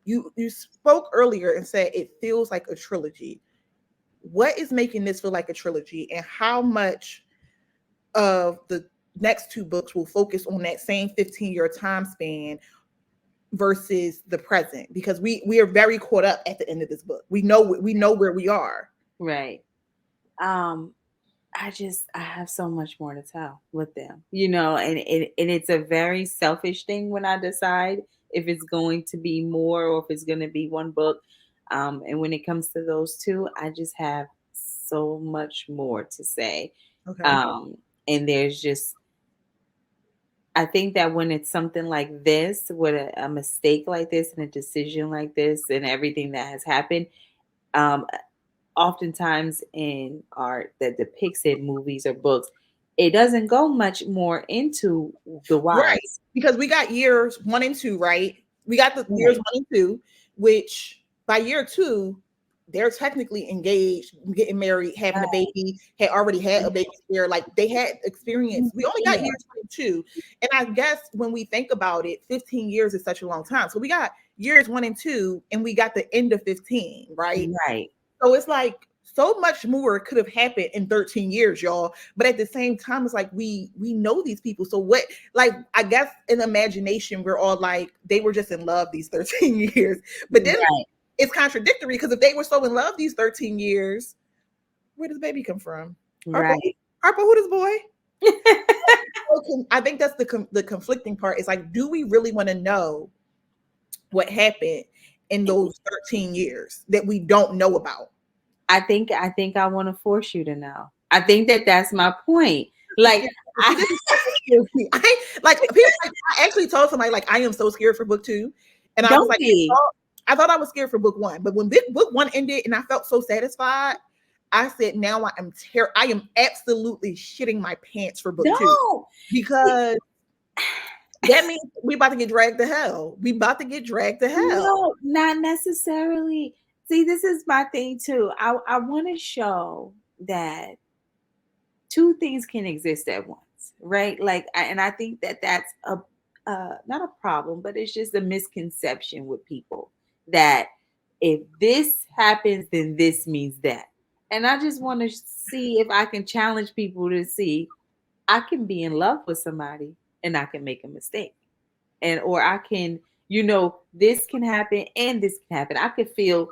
You spoke earlier and said it feels like a trilogy. What is making this feel like a trilogy, and how much of the next two books will focus on that same 15-year time span versus the present? Because we are very caught up at the end of this book. We know where we are.
Right. Um, I have so much more to tell with them, and it's a very selfish thing when I decide if it's going to be more or if it's going to be one book. And when it comes to those two, I just have so much more to say.
Okay.
Um, and there's just, I think that when it's something like this, with a mistake like this and a decision like this and everything that has happened, um, oftentimes in art that depicts it, movies or books, it doesn't go much more into the
Right.
whys.
Because we got years one and two, right? We got the years
Right.
one and two, which by year two, they're technically engaged, getting married, having a baby, had already had a baby there. Like they had experience. We only got
Yeah.
years one and two. And I guess when we think about it, 15 years is such a long time. So we got years one and two, and we got the end of 15, right?
Right.
So it's like so much more could have happened in 13 years, y'all. But at the same time, it's like we know these people. So what, like, I guess in imagination, we're all like, they were just in love these 13 years. But then
Right.
it's contradictory, because if they were so in love these 13 years, where does baby come from? Harper,
Right.
Harper, who this boy? I think that's the conflicting part. Is like, do we really want to know what happened in those 13 years that we don't know about?
I think I want to force you to know. I think that that's my point. Like
See, this is so scary. Like people. Like, I actually told somebody like I am so scared for book two, and I was
don't
like,
be.
I thought I was scared for book one, but when book one ended and I felt so satisfied, I said, now I am I am absolutely shitting my pants for book two,
No.
because that means we about to get dragged to hell. We about to get dragged to hell.
No, not necessarily. See, this is my thing too. I want to show that two things can exist at once, right? Like, and I think that that's a not a problem, but it's just a misconception with people that if this happens, then this means that. And I just want to see if I can challenge people to see I can be in love with somebody and I can make a mistake, and or I can, this can happen and this can happen. I could feel.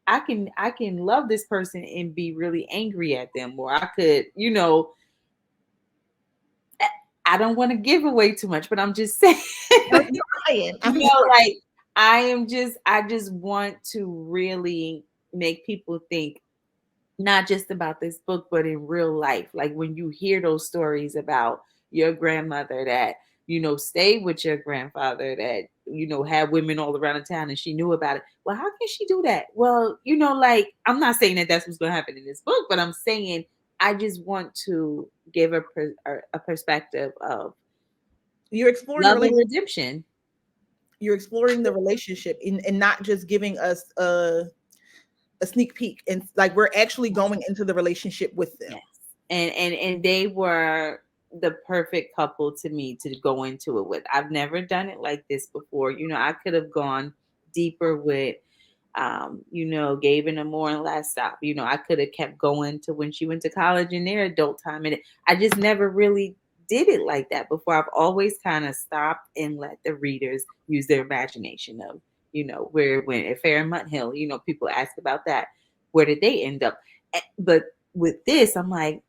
I can love this person and be really angry at them, or I could, I don't want to give away too much, but I'm just saying,
No, you're lying. I'm
like I just want to really make people think not just about this book, but in real life. Like when you hear those stories about your grandmother that, stayed with your grandfather that, had women all around the town and she knew about it. Well, how can she do that? Well, like, I'm not saying that that's what's going to happen in this book, but I'm saying I just want to give a perspective of
you're exploring the
love and
relationship.
redemption.
You're exploring the relationship, and not just giving us a sneak peek, and like we're actually going into the relationship with them.
Yes. And they were the perfect couple to me to go into it with. I've never done it like this before. I could have gone deeper with Gabe and Amore and Last Stop. I could have kept going to when she went to college in their adult time. And I just never really did it like that before. I've always kind of stopped and let the readers use their imagination of, where it went at Fair and Mutt Hill. People ask about that. Where did they end up? But with this, I'm like,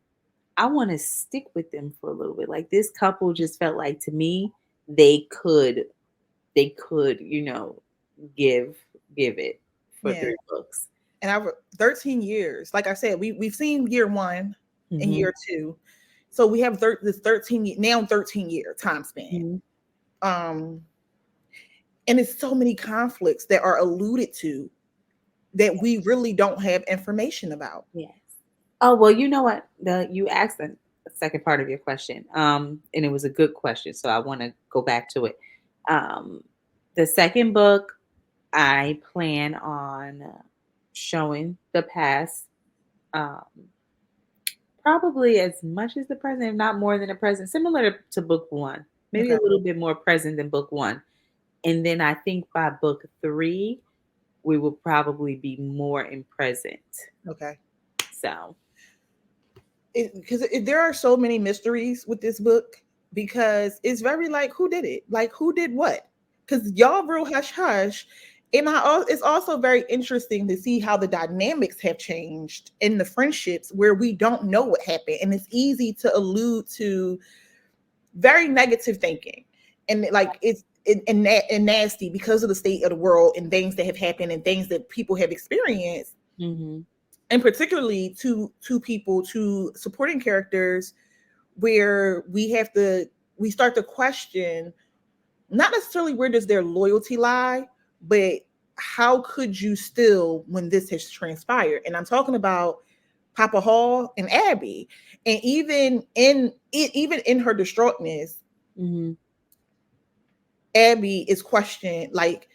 I want to stick with them for a little bit. Like this couple just felt like to me they could, give give it for
Yeah.
3 books.
And our 13 years, like I said, we've seen year one and
Hmm.
year two. So we have this 13-year time span.
Hmm.
Um, and it's so many conflicts that are alluded to that we really don't have information about.
Yes. Oh well, you know what? You asked the second part of your question, and it was a good question, so I want to go back to it. Um, the second book, I plan on showing the past, um, probably as much as the present, if not more than the present, similar to book one, maybe
Okay.
a little bit more present than book one. And then I think by book three, we will probably be more in present.
Okay.
So,
Because there are so many mysteries with this book, because it's very like, who did it? Like, who did what? Because y'all real hush hush. And it's also very interesting to see how the dynamics have changed in the friendships where we don't know what happened. And it's easy to allude to very negative thinking. And like and nasty because of the state of the world and things that have happened and things that people have experienced,
mhm,
and particularly to people, to supporting characters, where we start to question not necessarily where does their loyalty lie, but how could you still when this has transpired. And I'm talking about Papa Hall and Abby. And even in her distraughtness,
mhm,
Abby is questioned, like,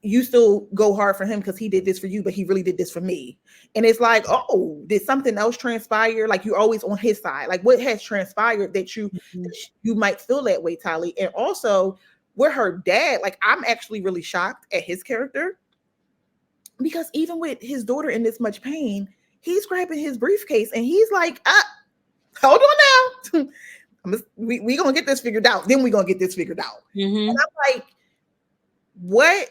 you still go hard for him because he did this for you, but he really did this for me. And it's like, oh, did something else transpire? Like, you're always on his side. Like, what has transpired that
mhm,
you might feel that way, Tali? And also, with her dad, like, I'm actually really shocked at his character, because even with his daughter in this much pain, he's grabbing his briefcase and he's like, hold on now. we gonna get this figured out. Then we gonna get this figured out. And
mhm,
I'm like, what,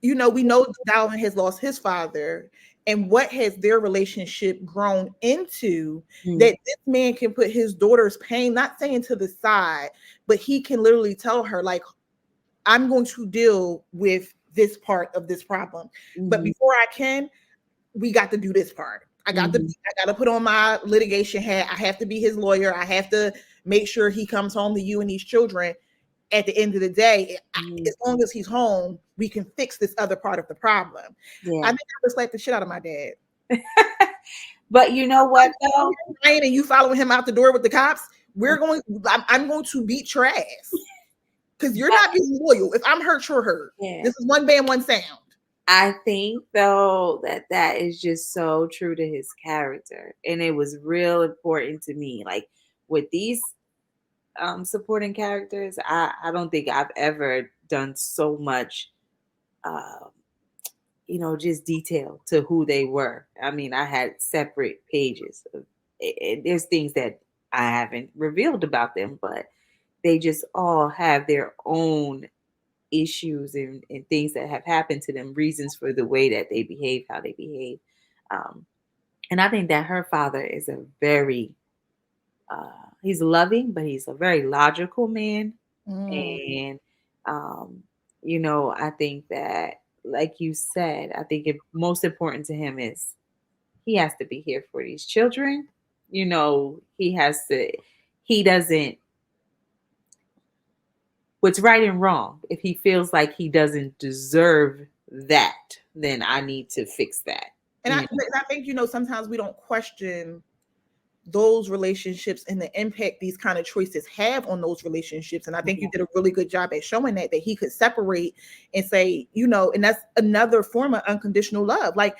we know Dalvin has lost his father, and what has their relationship grown into,
mhm,
that this man can put his daughter's pain, not saying to the side, but he can literally tell her, like, I'm going to deal with this part of this problem. But
mhm,
before I can, we got to do this part.
mhm,
I got to put on my litigation hat. I have to be his lawyer. I have to make sure he comes home to you and these children. At the end of the day,
mhm.
as long as he's home, we can fix this other part of the problem. I
Yeah.
think I would slap the shit out of my dad.
But you know what though?
And you following him out the door with the cops, I'm going to beat your ass because you're
But
not being loyal. If I'm hurt, you're hurt.
yeah,
This is one band, one sound.
I think though that is just so true to his character, and it was real important to me. Like with these supporting characters, I don't think I've ever done so much, uh, just detail to who they were. I mean, I had separate pages. There's things that I haven't revealed about them, but they just all have their own issues and things that have happened to them, reasons for the way that they behave, how they behave. Um, and I think that her father is a very, he's loving, but he's a very logical man.
Mm,
And, um, I think that, like you said, I think most important to him is he has to be here for these children. He doesn't, what's right and wrong. If he feels like he doesn't deserve that, then I need to fix that.
and I think, sometimes we don't question those relationships and the impact these kind of choices have on those relationships. And I think you did a really good job at showing that he could separate and say, and that's another form of unconditional love. Like,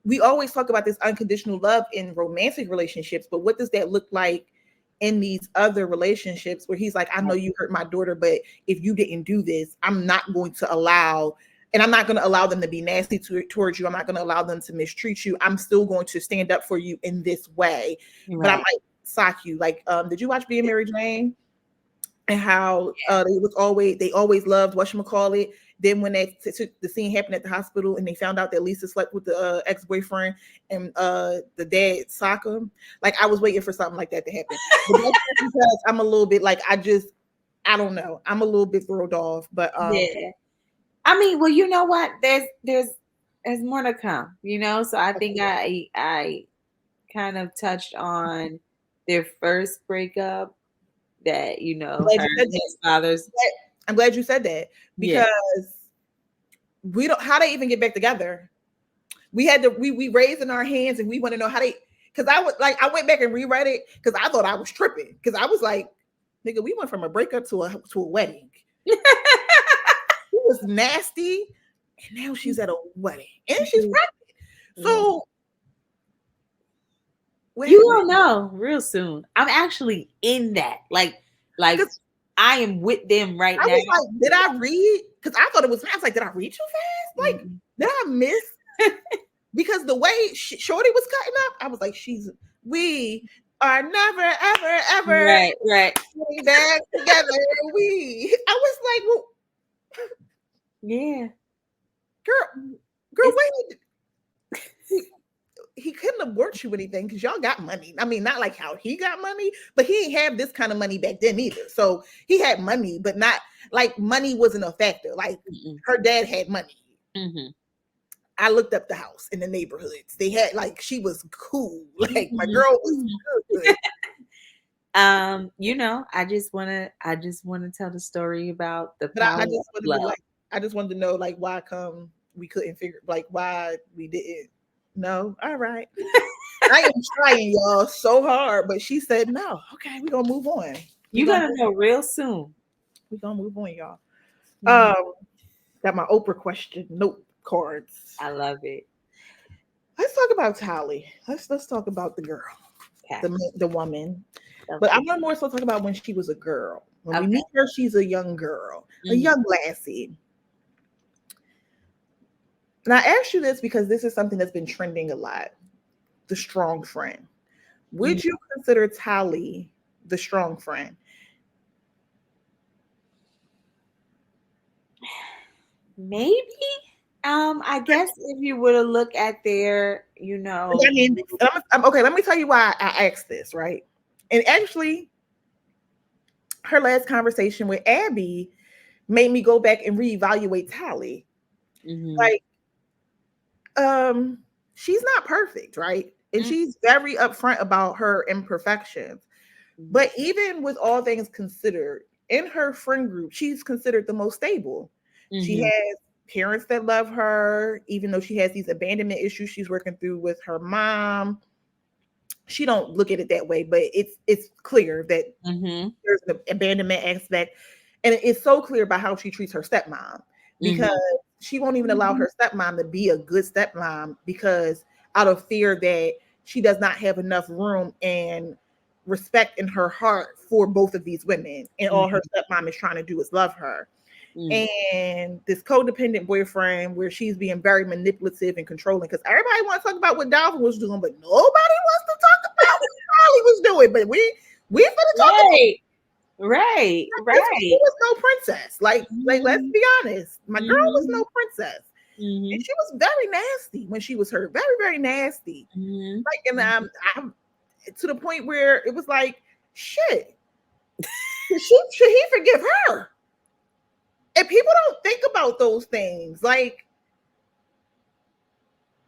we always talk about this unconditional love in romantic relationships, but what does that look like in these other relationships where he's like, I know you hurt my daughter, but if you didn't do this, I'm not going to allow, and I'm not going to allow them to be nasty towards you. I'm not going to allow them to mistreat you. I'm still going to stand up for you in this way, but I
Right.
might sock you. Like, did you watch Being Mary Jane? And how
Yeah.
they always loved whatchamacallit, Then when the scene happened at the hospital and they found out that Lisa slept with the ex-boyfriend and the dad socked him, like I was waiting for something like that to happen. But that's just because I'm a little bit like I don't know. I'm a little bit thrown off, but
yeah. I mean, well, you know what? There's more to come, you know. So I think I kind of touched on their first breakup that, you
I'm
know,
glad
her
you said
and
that.
his father's.
I'm glad you said that
Yeah.
because we don't how they even get back together. We had to we raising our hands and we want to know how they because I went back and reread it because I thought I was tripping because I was like, nigga, we went from a breakup to a wedding. She was nasty, and now she's at a wedding and she's pregnant. So what
You
happened?
don't know real soon. I'm actually in that. Like
Because
I am with them right
I
now.
was like, did I read? Because I thought it was. I was like, did I read too fast? Like, did I miss? Because the way Shorty was cutting up, I was like, we are never, ever, ever
Right, right.
getting back together. I was like, well,
Yeah.
girl, wait. He couldn't have worked you anything because y'all got money. I mean, not like how he got money, but he didn't have this kind of money back then either. So he had money, but not like money wasn't a factor. Like her dad had money. I looked up the house in the neighborhoods. They had like she was cool. Like my girl was good.
You know, I just wanna tell the story about the
But
power
I
of
just wanted to
love.
like I just wanted to know like why come we couldn't figure like why we didn't. No, all right. I am trying, y'all, so hard, but she said no. Okay, we're gonna move on.
You're gonna know real soon.
We're gonna move on, y'all.
Mhm.
Got my Oprah question note cards.
I love it.
Let's talk about Tali. Let's talk about the girl,
Okay.
the woman. But
Okay.
I want to more so talk about when she was a girl. When we
Okay.
meet her, she's a young girl, a
Mhm.
young lassie. And I asked you this because this is something that's been trending a lot. The strong friend.
Mhm.
Would you consider Tali the strong friend?
Maybe. I guess if you were to look at their, you know.
I mean, okay, let me tell you why I asked this, right? And actually, her last conversation with Abby made me go back and reevaluate Tali.
Mhm.
Like, she's not perfect, right? And
Mm.
she's very upfront about her imperfections.
Mhm.
But even with all things considered, in her friend group, she's considered the most stable. She
Mhm.
has parents that love her, even though she has these abandonment issues she's working through with her mom. She don't look at it that way, but it's clear that
Mhm.
there's an abandonment aspect, and it's so clear by how she treats her stepmom because
Mhm.
she won't even allow her stepmom to be a good stepmom because out of fear that she does not have enough room and respect in her heart for both of these women, and all her
Mhm.
stepmom is trying to do is love her.
Mhm.
And this codependent boyfriend where she's being very manipulative and controlling because everybody wants to talk about what Dolphin was doing, but nobody wants to talk about what Charlie was doing. But we finna talk about
Right. Right.
she
Right.
was no princess. Like let's
Mhm.
be honest. My girl was
Mhm.
no princess. And
Mhm.
she was very nasty when she was hurt. Very, very nasty.
Mhm.
Like, and I'm to the point where it was like, shit, should he forgive her? And people don't think about those things. Like,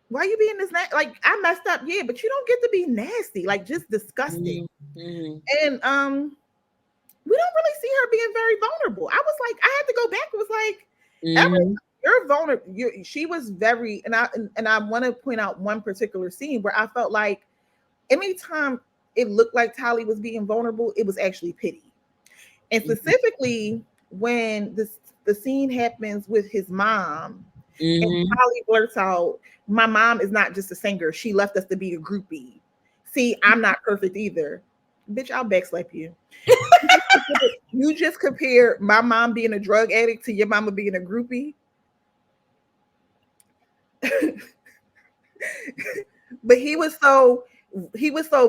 why you being this like I messed up, yeah, but you don't get to be nasty, like just disgusting.
Mhm. Mhm.
And we don't really see her being very vulnerable. I was like, I had to go back. It was like, every
Mhm.
you're vulnerable. She was very, and I want to point out one particular scene where I felt like anytime it looked like Tali was being vulnerable, it was actually pity. And specifically when the scene happens with his mom, and
Mhm.
Tali blurts out, "My mom is not just a singer. She left us to be a groupie. See, I'm not perfect either." Bitch, I'll backslap you. You just compare my mom being a drug addict to your mama being a groupie. But he was so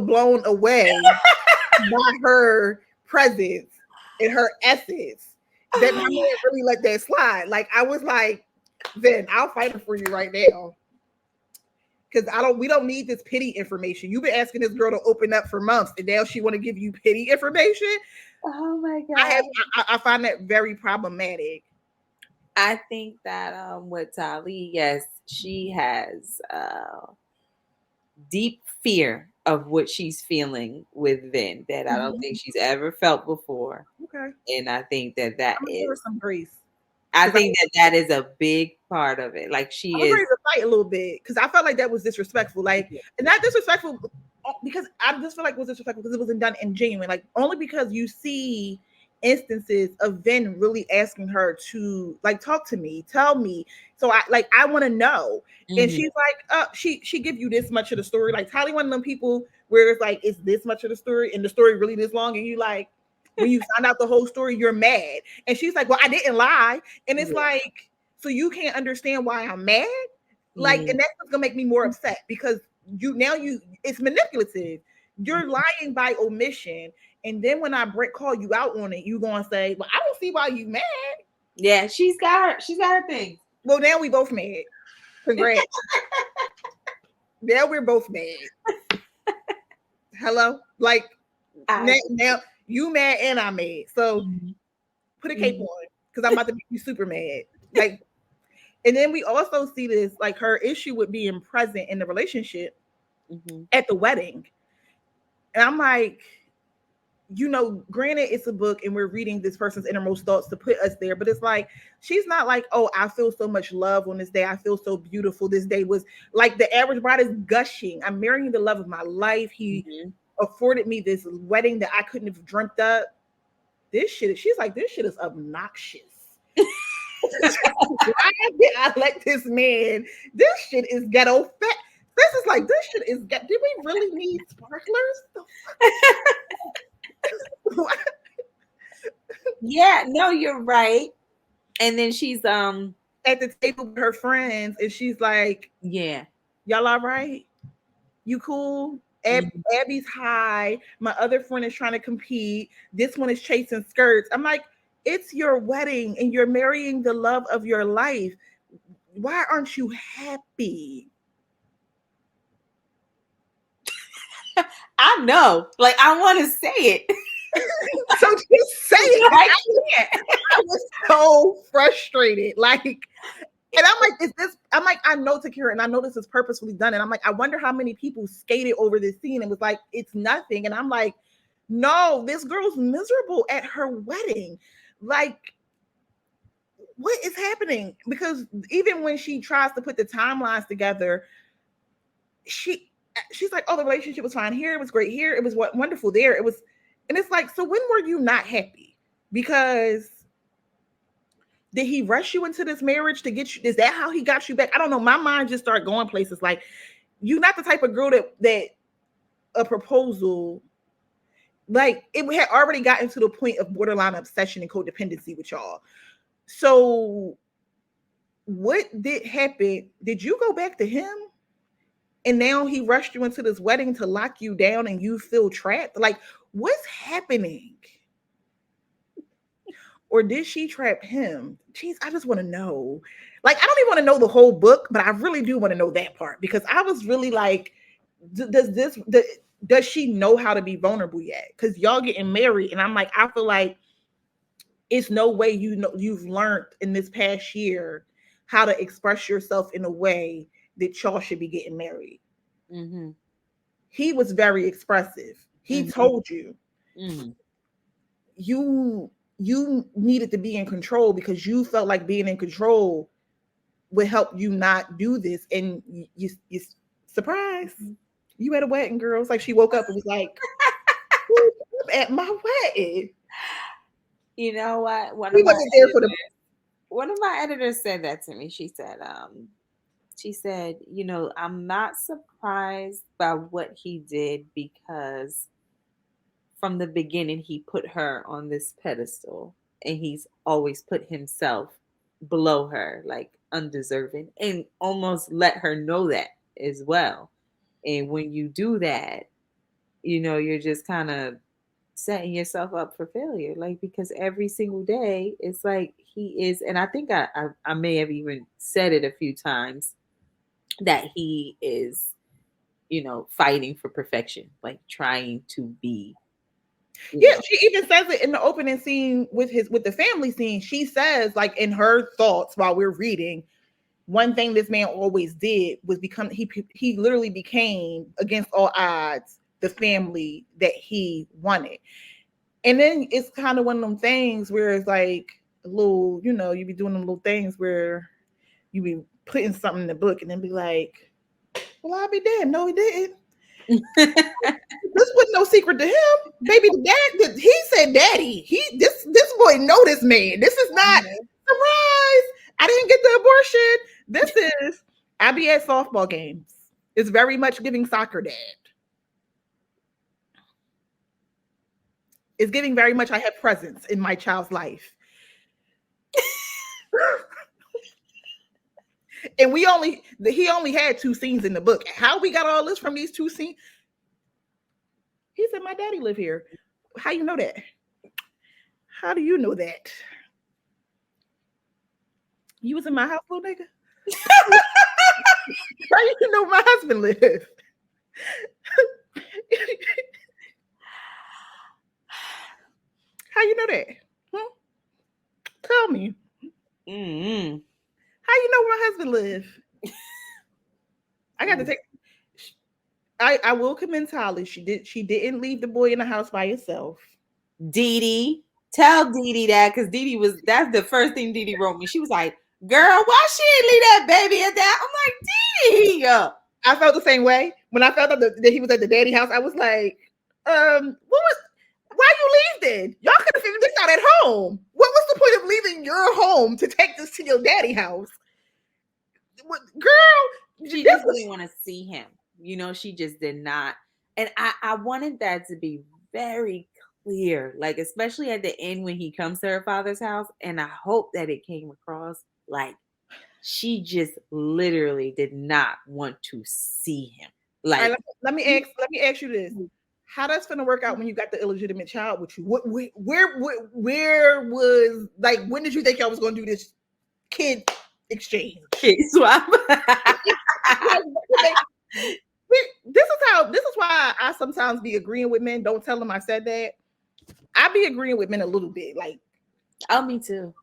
blown away by her presence and her essence that my man really let that slide. Like I was like, then I'll fight him for you right now. Because we don't need this pity information. You've been asking this girl to open up for months, and now she want to give you pity information.
Oh my God.
I find that very problematic.
I think that with Tali, yes, she has deep fear of what she's feeling with Vin that I don't think she's ever felt before.
Okay.
And I think that
I'm gonna give her some grace.
I think that is a big part of it. Like she
I'm
is.
ready to fight a little bit because I felt like that was disrespectful. Like, and not disrespectful because I just feel like it was disrespectful because it wasn't done in genuine. Like, only because you see instances of Vin really asking her to like talk to me, tell me. So I want to know. And she's like, she give you this much of the story. Like Tali, one of them people where it's like, it's this much of the story and the story really this long, and you like, when you find out the whole story, you're mad. And she's like, well, I didn't lie. And it's like, so you can't understand why I'm mad? Like, and that's what's gonna make me more upset because it's manipulative. You're lying by omission. And then when I call you out on it, you gonna say, well, I don't see why you mad.
Yeah, she's got her things.
Well, now we both mad. Congrats. Now we're both mad. Hello? Like now you mad and I'm mad. So put a cape on because I'm about to make you super mad. Like, and then we also see this, like her issue with being present in the relationship at the wedding. And I'm like, granted it's a book and we're reading this person's innermost thoughts to put us there, but it's like, she's not like, oh, I feel so much love on this day. I feel so beautiful. This day was like the average bride is gushing. I'm marrying the love of my life. He afforded me this wedding that I couldn't have dreamt up. She's like, this shit is obnoxious. Why did I let this man? This shit is ghetto fat. This is like, this shit is ghetto. Do we really need sparklers?
Yeah, no, you're right. And then she's
at the table with her friends, and she's like,
yeah,
y'all all right? You cool? Abby's high. My other friend is trying to compete. This one is chasing skirts. I'm like, it's your wedding and you're marrying the love of your life. Why aren't you happy?
I know. Like, I want to say it.
So just say it. I was so frustrated. Like, and I'm like, I know Takerra, and I know this is purposefully done. And I'm like, I wonder how many people skated over this scene and was like, it's nothing. And I'm like, no, this girl's miserable at her wedding. Like, what is happening? Because even when she tries to put the timelines together, she's like, oh, the relationship was fine here. It was great here. It was wonderful there. It was, and it's like, so when were you not happy? Because did he rush you into this marriage to get you? Is that how he got you back? I don't know. My mind just started going places. Like, you're not the type of girl that a proposal, like, it had already gotten to the point of borderline obsession and codependency with y'all. So what did happen? Did you go back to him? And now he rushed you into this wedding to lock you down and you feel trapped? Like, what's happening? Or did she trap him? Jeez, I just want to know. Like, I don't even want to know the whole book, but I really do want to know that part because I was really like, does she know how to be vulnerable yet? Because y'all getting married, and I'm like, I feel like it's no way you've learned in this past year how to express yourself in a way that y'all should be getting married. He was very expressive. He told you. You needed to be in control because you felt like being in control would help you not do this. And you surprised. You at a wedding, girl. It's like she woke up and was like, I'm at my wedding.
You know what?
He wasn't there for
one of my editors said that to me. She said, I'm not surprised by what he did because from the beginning, he put her on this pedestal and he's always put himself below her, like undeserving, and almost let her know that as well. And when you do that, you're just kind of setting yourself up for failure. Like, because every single day it's like he is, and I think I may have even said it a few times, that he is, fighting for perfection, like trying to be, you
Yeah,
know.
she even says it in the opening scene with the family scene. She says, like, in her thoughts while we're reading, one thing this man always did was become he literally became, against all odds, the family that he wanted. And then it's kind of one of them things where it's like a little, you be doing them little things where you be putting something in the book and then be like, well, I'll be damned. No, he didn't. This wasn't no secret to him. Baby, the dad, he said daddy. This boy know this man. This is not surprise. I didn't get the abortion. This is I be at softball games. It's very much giving soccer dad. It's giving very much I have presence in my child's life. And he only had 2 scenes in the book. How we got all this from these 2 scenes? He said, my daddy live here. How you know that? How do you know that? You was in my house, little nigga? How you know my husband live? How you know that? Tell me.
Mm-hmm.
How you know where my husband live? I got to take. I will commend Talis. She didn't leave the boy in the house by himself.
Dee Dee, tell Dee Dee that, because Dee Dee that's the first thing Dee Dee wrote me. She was like, girl, why she didn't leave that baby at that? I'm like, Dee Dee.
I felt the same way. When I found out that he was at the daddy house, I was like, why you leave then? Y'all could have figured this out at home. What was the point of leaving your home to take this to your daddy house? Girl,
she just didn't want to see him. She just did not. And I wanted that to be very clear, like, especially at the end when he comes to her father's house. And I hope that it came across like she just literally did not want to see him. Like,
right, let me ask you this: how that's gonna work out when you got the illegitimate child with you? Where was, like, when did you think y'all was gonna do this kid exchange?
Kid swap.
This is why I sometimes be agreeing with men. Don't tell them I said that. I be agreeing with men a little bit, like,
oh, me too.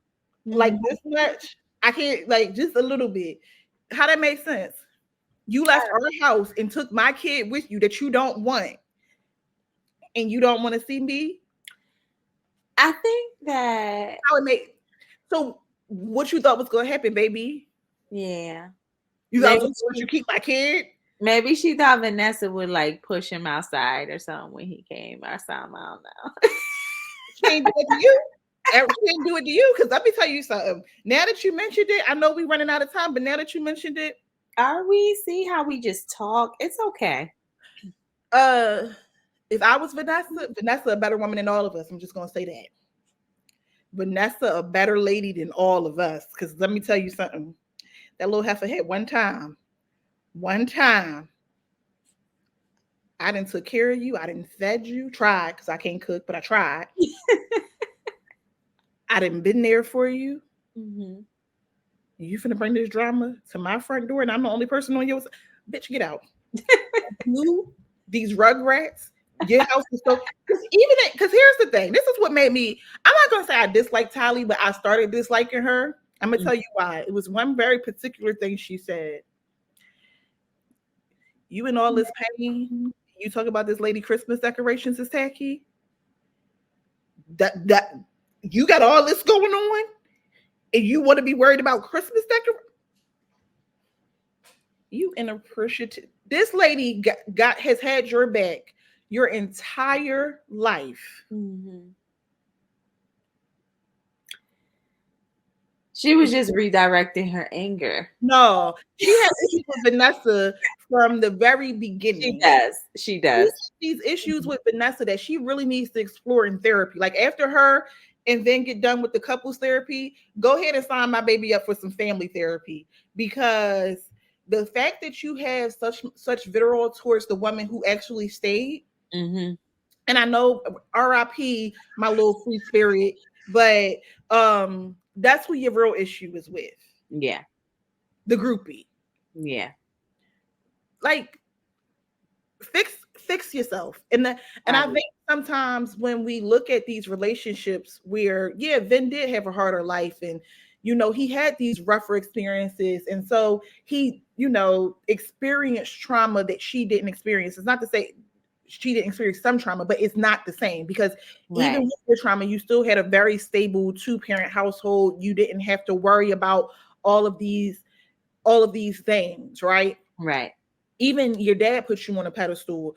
like this much. I can't, like, just a little bit. How that makes sense? You left our house and took my kid with you that you don't want, and you don't want to see me.
I think that
How it made. So what you thought was gonna happen, baby?
Yeah.
You thought I was going to keep my kid?
Maybe she thought Vanessa would, like, push him outside or something when he came or something. I don't know.
She ain't do it to you. She didn't do it to you, because let me tell you something. Now that you mentioned it, I know we're running out of time, but now that you mentioned it,
are we? See how we just talk? It's okay.
If I was Vanessa a better woman than all of us. I'm just gonna say that. Vanessa a better lady than all of us. Because let me tell you something. That little heifer had one time, I didn't took care of you. I didn't fed you. Tried, because I can't cook, but I tried. I didn't been there for you.
Mm-hmm.
You finna bring this drama to my front door, and I'm the only person on your side. Bitch, get out. You, these rugrats, your house is so. Because here's the thing. This is what made me. I'm not gonna say I dislike Tali, but I started disliking her. I'm gonna tell you why. It was one very particular thing she said. You and all this pain. You talk about this lady Christmas decorations is tacky. That you got all this going on, and you want to be worried about Christmas decorations? You inappreciative. This lady has had your back your entire life.
Mm-hmm. She was just redirecting her anger.
No, she has issues with Vanessa from the very beginning.
She does.
These issues with Vanessa that she really needs to explore in therapy. Like, after her and then get done with the couples therapy, go ahead and sign my baby up for some family therapy, because the fact that you have such vitriol towards the woman who actually stayed,
mm-hmm.
And I know RIP my little free spirit, but that's who your real issue is with.
Yeah.
The groupie.
Yeah.
Like fix yourself. And I think sometimes when we look at these relationships where, yeah, Vin did have a harder life, and he had these rougher experiences, and so he, experienced trauma that she didn't experience. It's not to say she didn't experience some trauma, but it's not the same, because even with your trauma, you still had a very stable 2-parent household. You didn't have to worry about all of these things, right?
Right.
Even your dad puts you on a pedestal.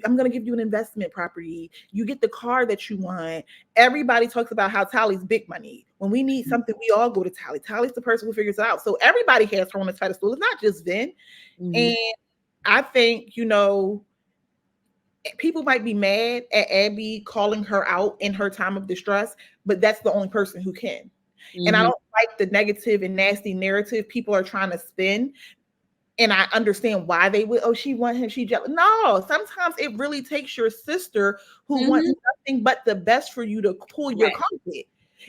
I'm going to give you an investment property. You get the car that you want. Everybody talks about how Talis big money. When we need something, we all go to Tali. Tali's the person who figures it out. So everybody has her on a pedestal. It's not just Vin. And I think, people might be mad at Abby calling her out in her time of distress, but that's the only person who can. And I don't like the negative and nasty narrative people are trying to spin. And I understand why they would, she want him, she jealous. No, sometimes it really takes your sister who wants nothing but the best for you to pull your carpet.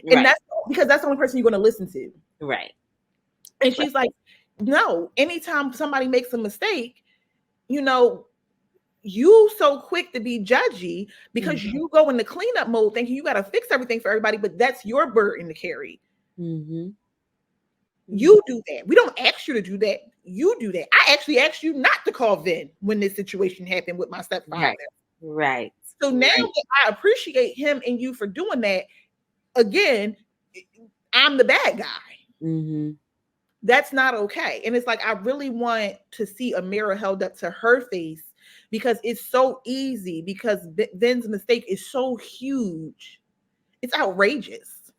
And that's because that's the only person you're going to listen to.
Right.
And she's like, no, anytime somebody makes a mistake, you so quick to be judgy because you go into cleanup mode thinking you got to fix everything for everybody, but that's your burden to carry. You do that. We don't ask you to do that. You do that. I actually asked you not to call Vin when this situation happened with my stepfather.
Right.
So now that I appreciate him and you for doing that, again, I'm the bad guy. That's not okay. And it's like, I really want to see a mirror held up to her face, because it's so easy, because Vin's mistake is so huge. It's outrageous.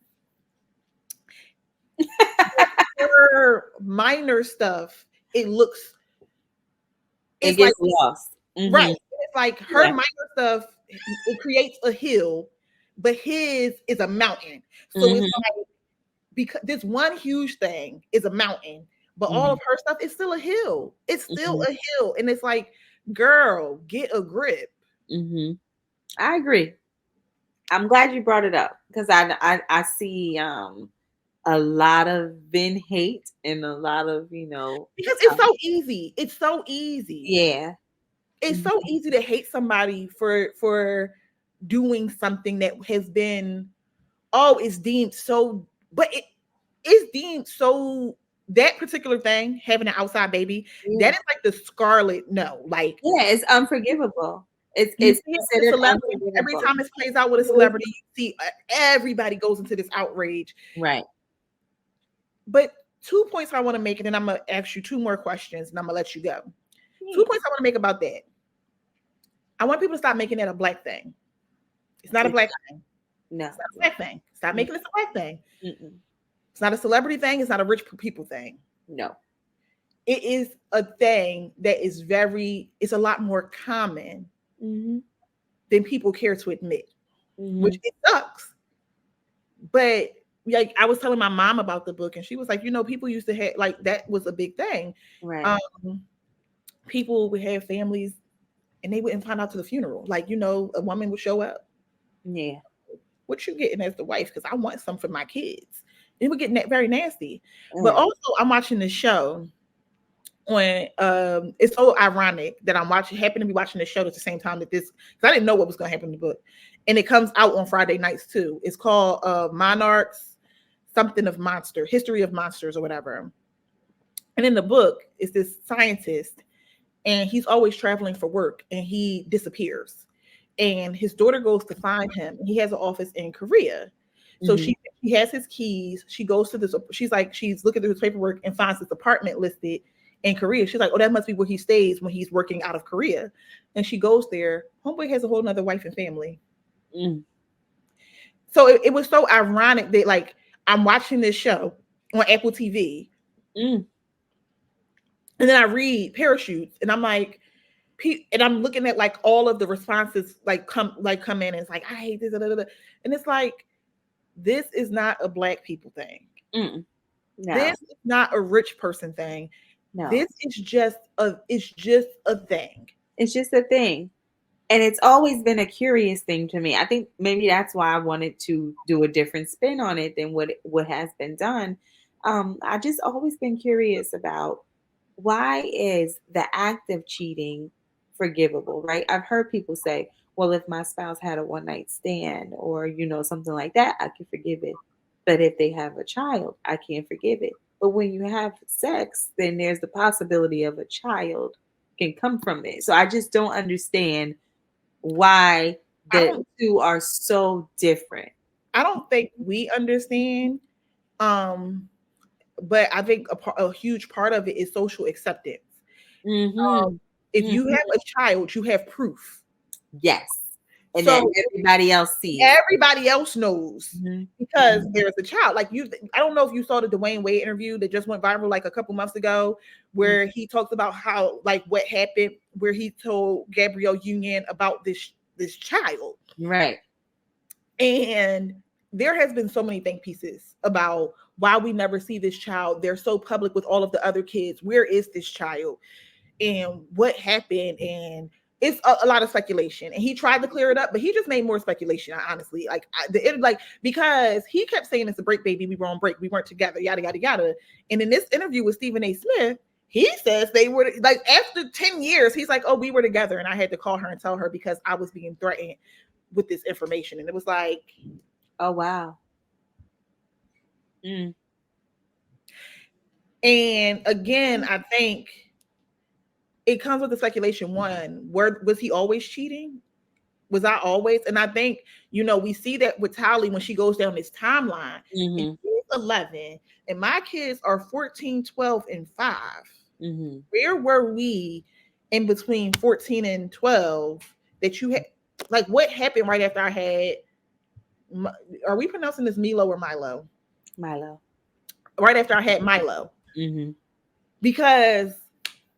Her minor stuff, it
gets lost.
Right. It's like her minor stuff, it creates a hill, but his is a mountain. So it's like, because this one huge thing is a mountain, but all of her stuff is still a hill. It's still a hill. And it's like, girl, get a grip.
I agree. I'm glad you brought it up, because I see a lot of Vin hate and a lot of,
because it's so easy. It's so easy.
Yeah.
It's so easy to hate somebody for doing something that has been, it's deemed so, but it is deemed so, that particular thing, having an outside baby, that is like the scarlet no. Like,
it's unforgivable. It's
considered unforgivable. Every time it plays out with a celebrity, you see everybody goes into this outrage.
Right.
But 2 points I want to make, and then I'm going to ask you 2 more questions, and I'm going to let you go. 2 points I want to make about that. I want people to stop making that a black thing. It's not a black thing.
No.
It's not a black thing. Stop making it a black thing. It's not a celebrity thing. It's not a rich people thing.
No.
It is a thing that is it's a lot more common than people care to admit, which it sucks. But like, I was telling my mom about the book, and she was like, people used to have, like, that was a big thing.
Right.
People would have families and they wouldn't find out to the funeral. Like, a woman would show up.
Yeah.
What you getting as the wife? Because I want some for my kids. It would get very nasty. But also, I'm watching this show on, it's so ironic that happen to be watching this show at the same time that this, because I didn't know what was going to happen in the book. And it comes out on Friday nights too. It's called Monarchs, something of Monster, History of Monsters or whatever. And in the book, it's this scientist, and he's always traveling for work, and he disappears. And his daughter goes to find him. He has an office in Korea. So she has his keys. She goes to this, she's looking through his paperwork and finds this apartment listed in Korea. She's like, oh, that must be where he stays when he's working out of Korea. And she goes there. Homeboy has a whole nother wife and family. So it was so ironic that, like, I'm watching this show on Apple TV. And then I read Parachutes, and I'm like, and I'm looking at like all of the responses come in, and it's like, I hate this, and it's like, this is not a black people thing.
No.
This is not a rich person thing.
No.
This is just a thing.
It's just a thing. And it's always been a curious thing to me. I think maybe that's why I wanted to do a different spin on it than what has been done. I just always been curious about why is the act of cheating forgivable, right? I've heard people say, well, if my spouse had a one night stand or, something like that, I can forgive it. But if they have a child, I can't forgive it. But when you have sex, then there's the possibility of a child can come from it. So I just don't understand why
I
the
don't
two are so different.
I don't think we understand. Um, but I think a huge part of it is social acceptance.
Mhm.
If you
Mhm.
have a child, you have proof.
Yes. And then
So
everybody else sees.
everybody else knows
Mhm.
because
Mhm.
there's a child. Like you, I don't know if you saw the Dwayne Wade interview that just went viral like a couple months ago,
Mhm.
where he talks about how like what happened, where he told Gabrielle Union about this child.
Right.
And there has been so many think pieces about why we never see this child. They're so public with all of the other kids. Where is this child? And what happened? And it's a lot of speculation. And he tried to clear it up, but he just made more speculation. Honestly, because he kept saying it's a break, baby. We were on break. We weren't together. Yada yada yada. And in this interview with Stephen A. Smith, he says they were like after 10 years. He's like, oh, we were together, and I had to call her and tell her because I was being threatened with this information. And it was like,
Oh wow. Mm.
and again, I think it comes with the speculation. One, where was he always cheating? Was I always? And I think, we see that with Tali when she goes down this timeline. And
Mhm.
she's 11, and my kids are 14, 12, and 5.
Mhm.
Where were we in between 14 and 12 that you had? Like, what happened right after I had? Are we pronouncing this Milo or Milo?
Milo.
Right after I had Milo.
Mhm.
Because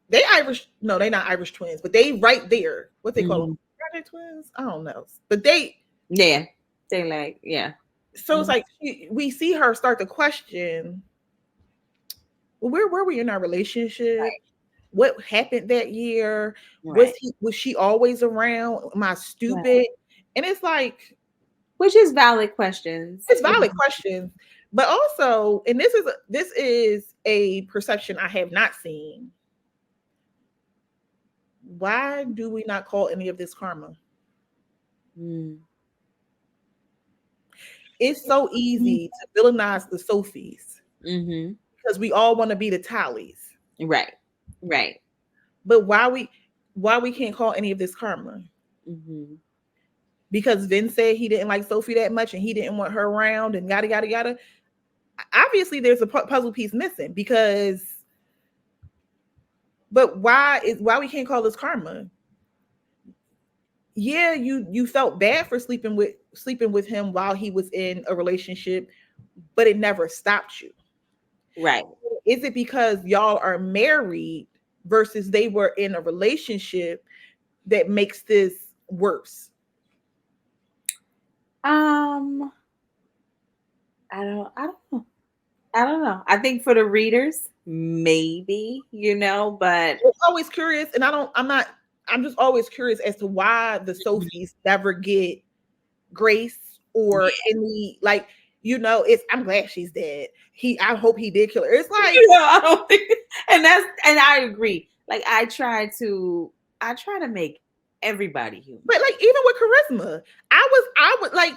they Irish, no, they not Irish twins, but they right there. What they call them?
Mhm.
Are they twins? I don't know. But they,
Yeah. They like, yeah.
so it's
Mhm.
like we see her start to question, well, where were we in our relationship?
Right.
What happened that year?
Right.
Was she always around? Am I
Right.
stupid? And it's like,
Which is valid questions.
it's valid questions. But also, and this is a perception I have not seen. Why do we not call any of this karma?
Mm.
It's so easy to villainize the Sophies
Mhm.
because we all want to be the Talis.
Right. Right.
But why we can't call any of this karma?
Mhm.
Because Vin said he didn't like Sophie that much and he didn't want her around and yada yada yada. Obviously, there's a puzzle piece missing because. But why we can't call this karma? Yeah, you felt bad for sleeping with him while he was in a relationship, but it never stopped you.
Right.
Is it because y'all are married versus they were in a relationship that makes this worse?
Um, I don't know. I don't know. I think for the readers, maybe, but
I'm always curious, and I'm just always curious as to why the Sophies never get grace or
yeah.
any it's I'm glad she's dead. I hope he did kill her. It's like,
I don't think, and I agree. Like I try to make everybody human.
but like even with charisma, I would like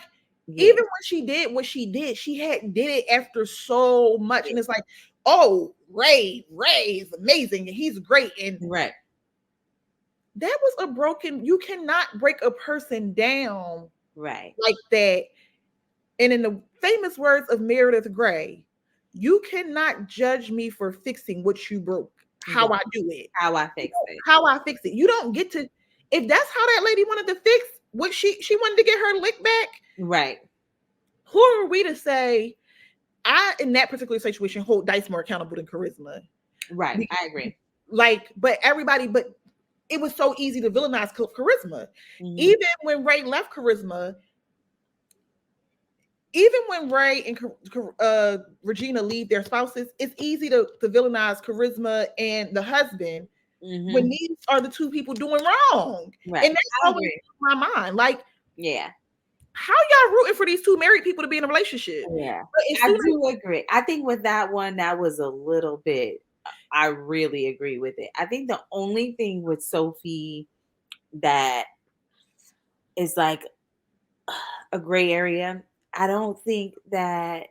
Yeah.
even when she did what she did, she had did it after so much, and it's like, oh, Ray is amazing and he's great, and
Right.
that was a broken. You cannot break a person down
Right.
like that. And in the famous words of Meredith Grey, you cannot judge me for fixing what you broke. How
Right.
I do it,
How I fix it.
how I fix it. You don't get to. If that's how that lady wanted to fix what she wanted to get her lick back.
Right.
Who are we to say? I in that particular situation hold Dice more accountable than charisma.
Right.
Because,
I agree.
but it was so easy to villainize charisma.
Mhm.
Even when Ray left charisma, even when Ray and Regina leave their spouses, it's easy to villainize charisma and the husband when
Mm-hmm.
these are the two people doing wrong.
Right.
And that's
I
always
agree.
in my mind. Like,
Yeah.
how y'all rooting for these two married people to be in a relationship?
Yeah.
But as
I
soon as
do agree. I think with that one, that was a little bit, I really agree with it. I think the only thing with Sophie that is like a gray area, I don't think that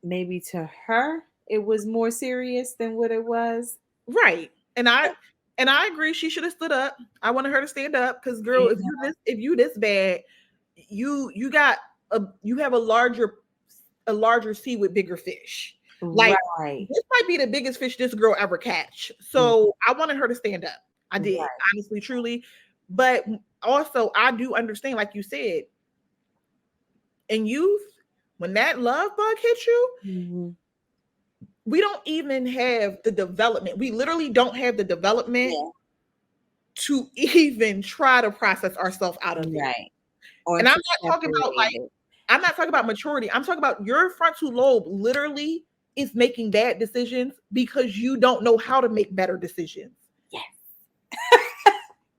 maybe to her it was more serious than what it was.
right. And I agree she should have stood up. I wanted her to stand up because girl, if you this bad, you got you have a larger sea with bigger fish. Like
Right.
this might be the biggest fish this girl ever catch.
Mm,
So I wanted her to stand up. I did,
right.
honestly, truly. But also I do understand, like you said, in youth, when that love bug hits you,
Mm-hmm.
we don't even have the development. We literally don't have the development
Yeah.
to even try to process ourselves out of it.
Right. Or
And
to separate it.
I'm not talking about maturity. I'm talking about your frontal lobe literally is making bad decisions because you don't know how to make better decisions.
Yes.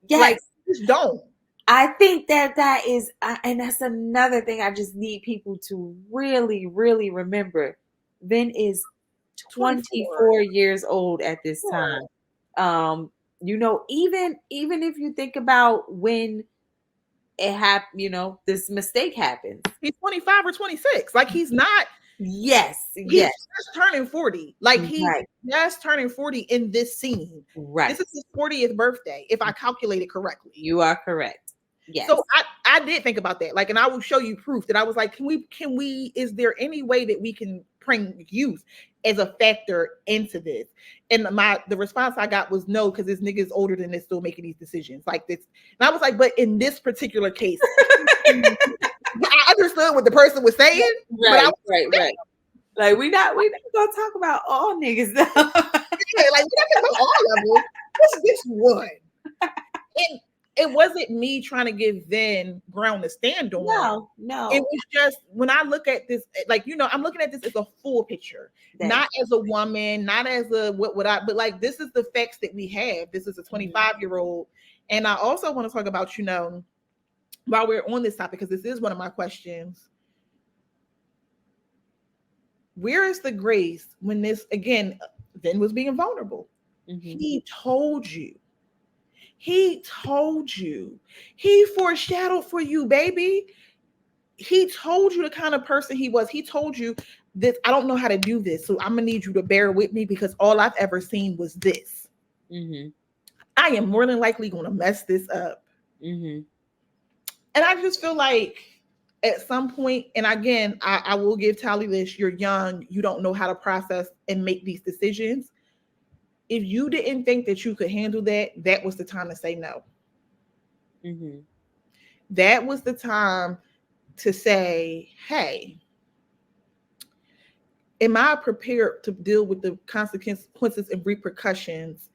Like,
Yes.
just don't.
I think that is, and that's another thing I just need people to really, really remember. Vin is
24.
24 years old at this
Sure.
time. Even if you think about when it happened, this mistake happens.
He's 25 or 26. Like,
Yes,
he's
yes,
just turning 40. Like, he's
right,
just turning 40 in this scene.
right.
This is his 40th birthday, if I calculated correctly.
You are correct. Yes.
So I did think about that. Like, and I will show you proof that I was like, can we, is there any way that we can bring youth as a factor into this? And the response I got was no, because this nigga is older than this, still making these decisions like this. And I was like, but in this particular case, I understood what the person was saying, but I
Right,
was
right,
like,
right. Like we not gonna talk about all niggas though.
yeah, like we're not talking about all of them. What's this one? And it wasn't me trying to give Vin ground to stand on.
No,
It
no.
was just when I look at this, like, I'm looking at this as a full picture,
That
not as a woman, not as a what would I, but like this is the facts that we have. This is a 25-year-old. And I also want to talk about, while we're on this topic, because this is one of my questions. Where is the grace when this again, Vin was being vulnerable?
mm-hmm.
He told you. He told you. He foreshadowed for you, baby. He told you the kind of person he was. He told you this. I don't know how to do this, so I'm gonna need you to bear with me because all I've ever seen was this.
Mm-hmm.
I am more than likely gonna mess this up.
Mm-hmm.
And I just feel like at some point, and again, I will give Tally this, you're young, you don't know how to process and make these decisions. If you didn't think that you could handle that, that was the time to say no.
Mm-hmm.
That was the time to say, hey, am I prepared to deal with the consequences and repercussions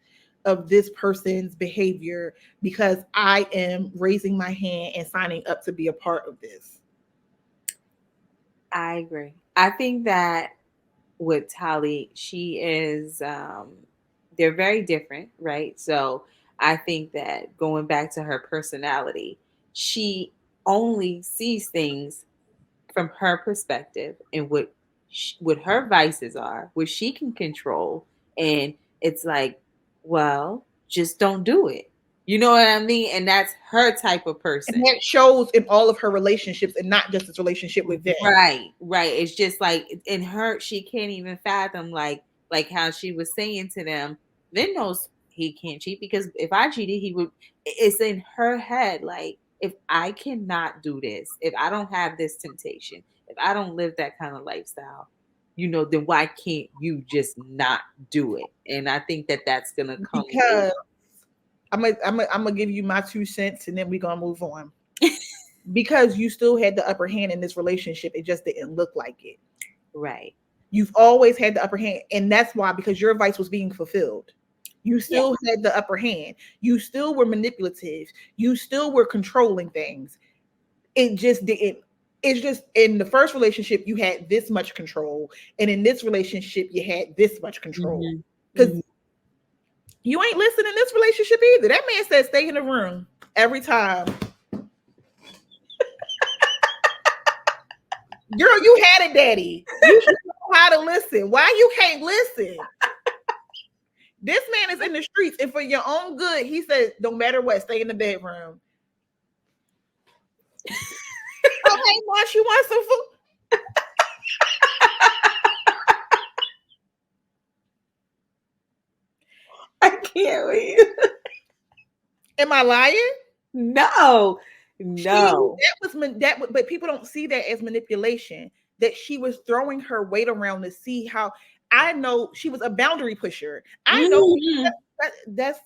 of this person's behavior because I am raising my hand and signing up to be a part of this?
I agree. I think that with Tali, she is they're very different, right? So I think that going back to her personality, she only sees things from her perspective and what her vices are, what she can control, and it's like, well, just don't do it. You know what I mean? And that's her type of
And
person.
that shows in all of her relationships and not just this relationship with Vin.
Right, right. It's just like in her, she can't even fathom like how she was saying to them. Vin knows he can't cheat because if I cheated, he would. It's in her head like if I cannot do this, if I don't have this temptation, if I don't live that kind of lifestyle, then why can't you just not do it? And I think that that's gonna come later.
Because I'm gonna give you my 2 cents and then we're gonna move on. Because you still had the upper hand in this relationship, it just didn't look like it.
Right.
You've always had the upper hand, and that's why, because your advice was being fulfilled. You
Yeah.
still had the upper hand. You still were manipulative. You still were controlling things. It just didn't. It's just in the first relationship you had this much control, and in this relationship you had this much control.
Mm-hmm.
Because
Mm-hmm.
You ain't listening in this relationship either. That man said stay in the room every time. Girl, you had it, daddy. You should know how to listen. Why you can't listen? This man is in the streets, and for your own good, he said, no matter what, stay in the bedroom. Okay, Marsh, you want some food?
I can't wait.
Am I lying?
No.
But people don't see that as manipulation. That she was throwing her weight around to see how. I know she was a boundary pusher. I know that's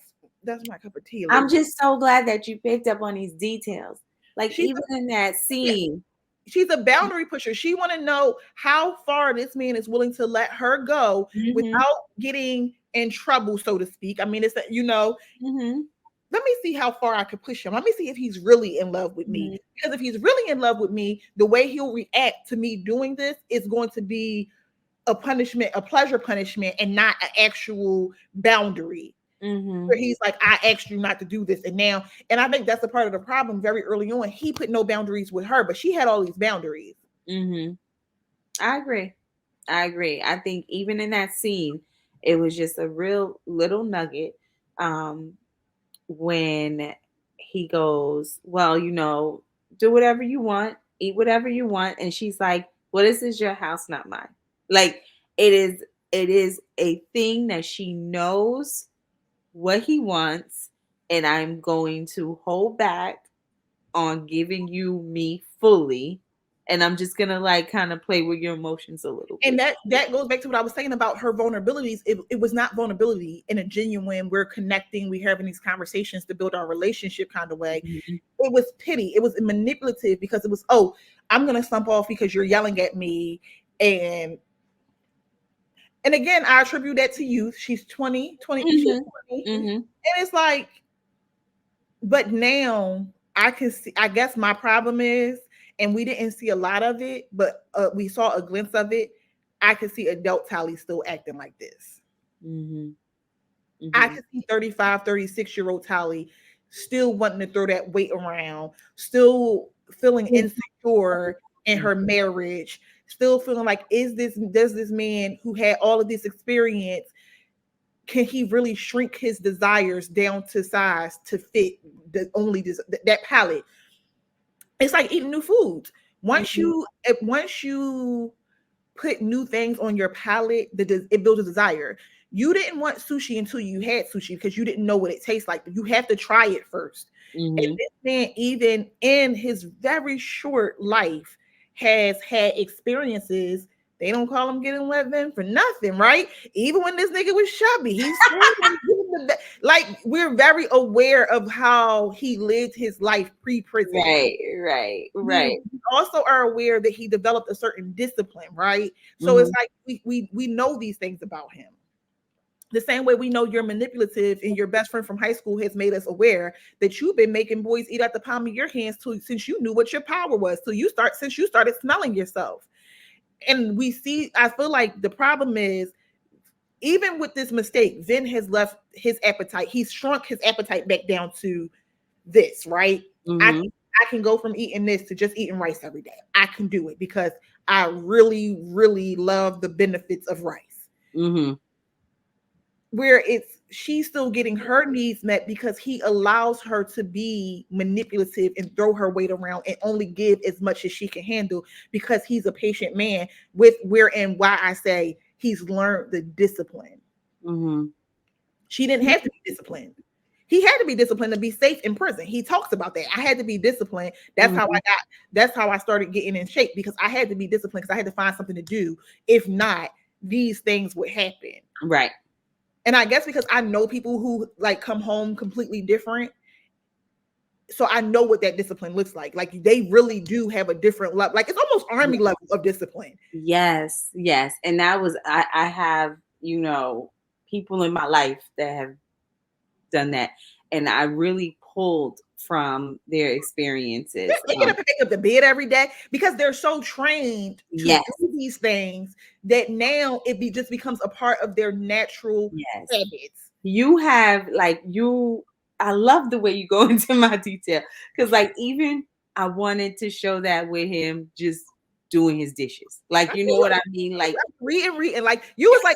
my cup of tea.
I'm just so glad that you picked up on these details. Like
She's
even in that scene,
she's a boundary pusher. She want to know how far this man is willing to let her go without getting in trouble, so to speak. I mean, it's that, let me see how far I could push him. Let me see if he's really in love with me. Because if he's really in love with me, the way he'll react to me doing this is going to be a punishment, a pleasure punishment, and not an actual boundary. Where he's like, I asked you not to do this. And I think that's a part of the problem. Very early on, he put no boundaries with her, but she had all these boundaries.
I agree. I think even in that scene, it was just a real little nugget. When he goes, well, do whatever you want, eat whatever you want. And she's like, well, this is your house, not mine. Like it is a thing that she knows what he wants, and I'm going to hold back on giving you me fully, and I'm just gonna like kind of play with your emotions a little bit.
And that goes back to what I was saying about her vulnerabilities. It was not vulnerability in a genuine, we're connecting, we're having these conversations to build our relationship kind of way. It was pity. It was manipulative because it was, oh, I'm gonna slump off because you're yelling at me. And again, I attribute that to youth. She's 20. She's 20. And it's like, but now I can see, I guess my problem is, and we didn't see a lot of it, but we saw a glimpse of it. I could see adult Talis still acting like this. I could see 35, 36-year-old Talis still wanting to throw that weight around, still feeling insecure in her marriage, still feeling like, does this man who had all of this experience, can he really shrink his desires down to size to fit that palette? It's like eating new foods. Once you put new things on your palate, it builds a desire. You didn't want sushi until you had sushi because you didn't know what it tastes like. You have to try it first. And this man, even in his very short life, has had experiences. They don't call him getting wet then for nothing, right? Even when this nigga was chubby, he's like, we're very aware of how he lived his life pre-prison.
Right.
We also are aware that he developed a certain discipline, right? So it's like we know these things about him. The same way we know you're manipulative, and your best friend from high school has made us aware that you've been making boys eat out the palm of your hands since you knew what your power was. Since you started smelling yourself. And I feel like the problem is, even with this mistake, Vin has left his appetite. He's shrunk his appetite back down to this, right? I can go from eating this to just eating rice every day. I can do it because I really, really love the benefits of rice. Where she's still getting her needs met because he allows her to be manipulative and throw her weight around and only give as much as she can handle because he's a patient man, wherein why I say he's learned the discipline. She didn't have to be disciplined. He had to be disciplined to be safe in prison. He talks about that. I had to be disciplined. That's how I started getting in shape, because I had to be disciplined because I had to find something to do. If not, these things would happen.
Right.
And I guess because I know people who like come home completely different, so I know what that discipline looks like. Like they really do have a different level. Like it's almost army level of discipline.
Yes. And that was, I have, people in my life that have done that. And I really pulled from their experiences.
They get up and make up the bed every day because they're so trained to do these things that now just becomes a part of their natural habits.
you have like I love the way you go into my detail, because like even I wanted to show that with him just doing his dishes, like, you know what I mean, like
reading. Like you was mad.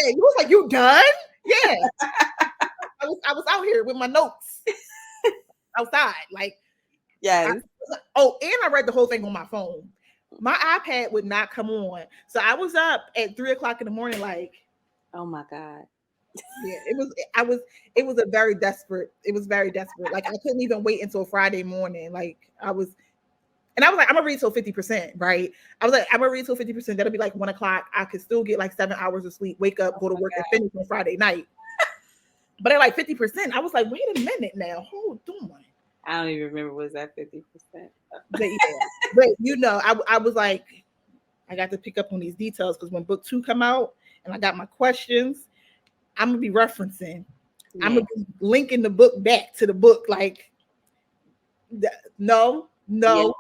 You was like, you done? Yeah. I was out here with my notes outside. Like,
yes.
and I read the whole thing on my phone. My iPad would not come on, so I was up at 3 o'clock in the morning. Like,
Oh my God.
yeah, it was. I was. It was a very desperate. It was very desperate. Like I couldn't even wait until Friday morning. Like I was, and I was like, I'm gonna read till 50%, right? I was like, I'm gonna read till 50%. That'll be like 1 o'clock. I could still get like 7 hours of sleep. Wake up, go to work, and finish on Friday night. But at like 50%, I was like, wait a minute now, hold on.
I don't even remember, was that 50%?
But yeah, but you know, I was like, I got to pick up on these details because when book 2 come out and I got my questions, I'm gonna be referencing.
Yeah.
I'm gonna be linking the book back to the book. Like, no.
Yeah.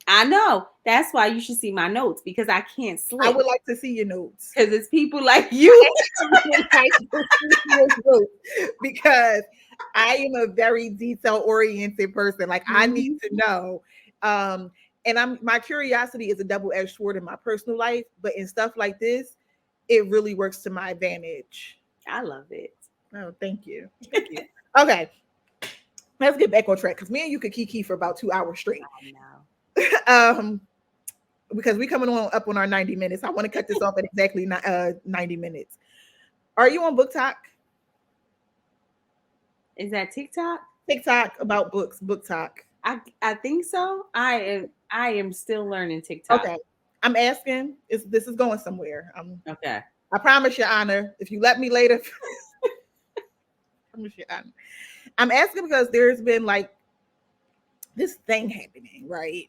I know. That's why you should see my notes, because I can't sleep.
I would like to see your notes.
Because it's people like you.
Because I am a very detail-oriented person. Like, I need to know. And my curiosity is a double-edged sword in my personal life, but in stuff like this, it really works to my advantage.
I love it.
Oh, thank you. Thank you. Okay. Let's get back on track, because me and you could kiki for about 2 hours straight. Because we coming on up on our 90 minutes. I want to cut this off at exactly 90 minutes. Are you on Book Talk?
Is that TikTok?
TikTok about books, Book Talk.
I think so. I am still learning TikTok.
Okay. I'm asking. This is going somewhere.
Okay.
I promise, Your Honor. If you let me later. I promise, Your Honor. I'm asking because there's been like this thing happening, right?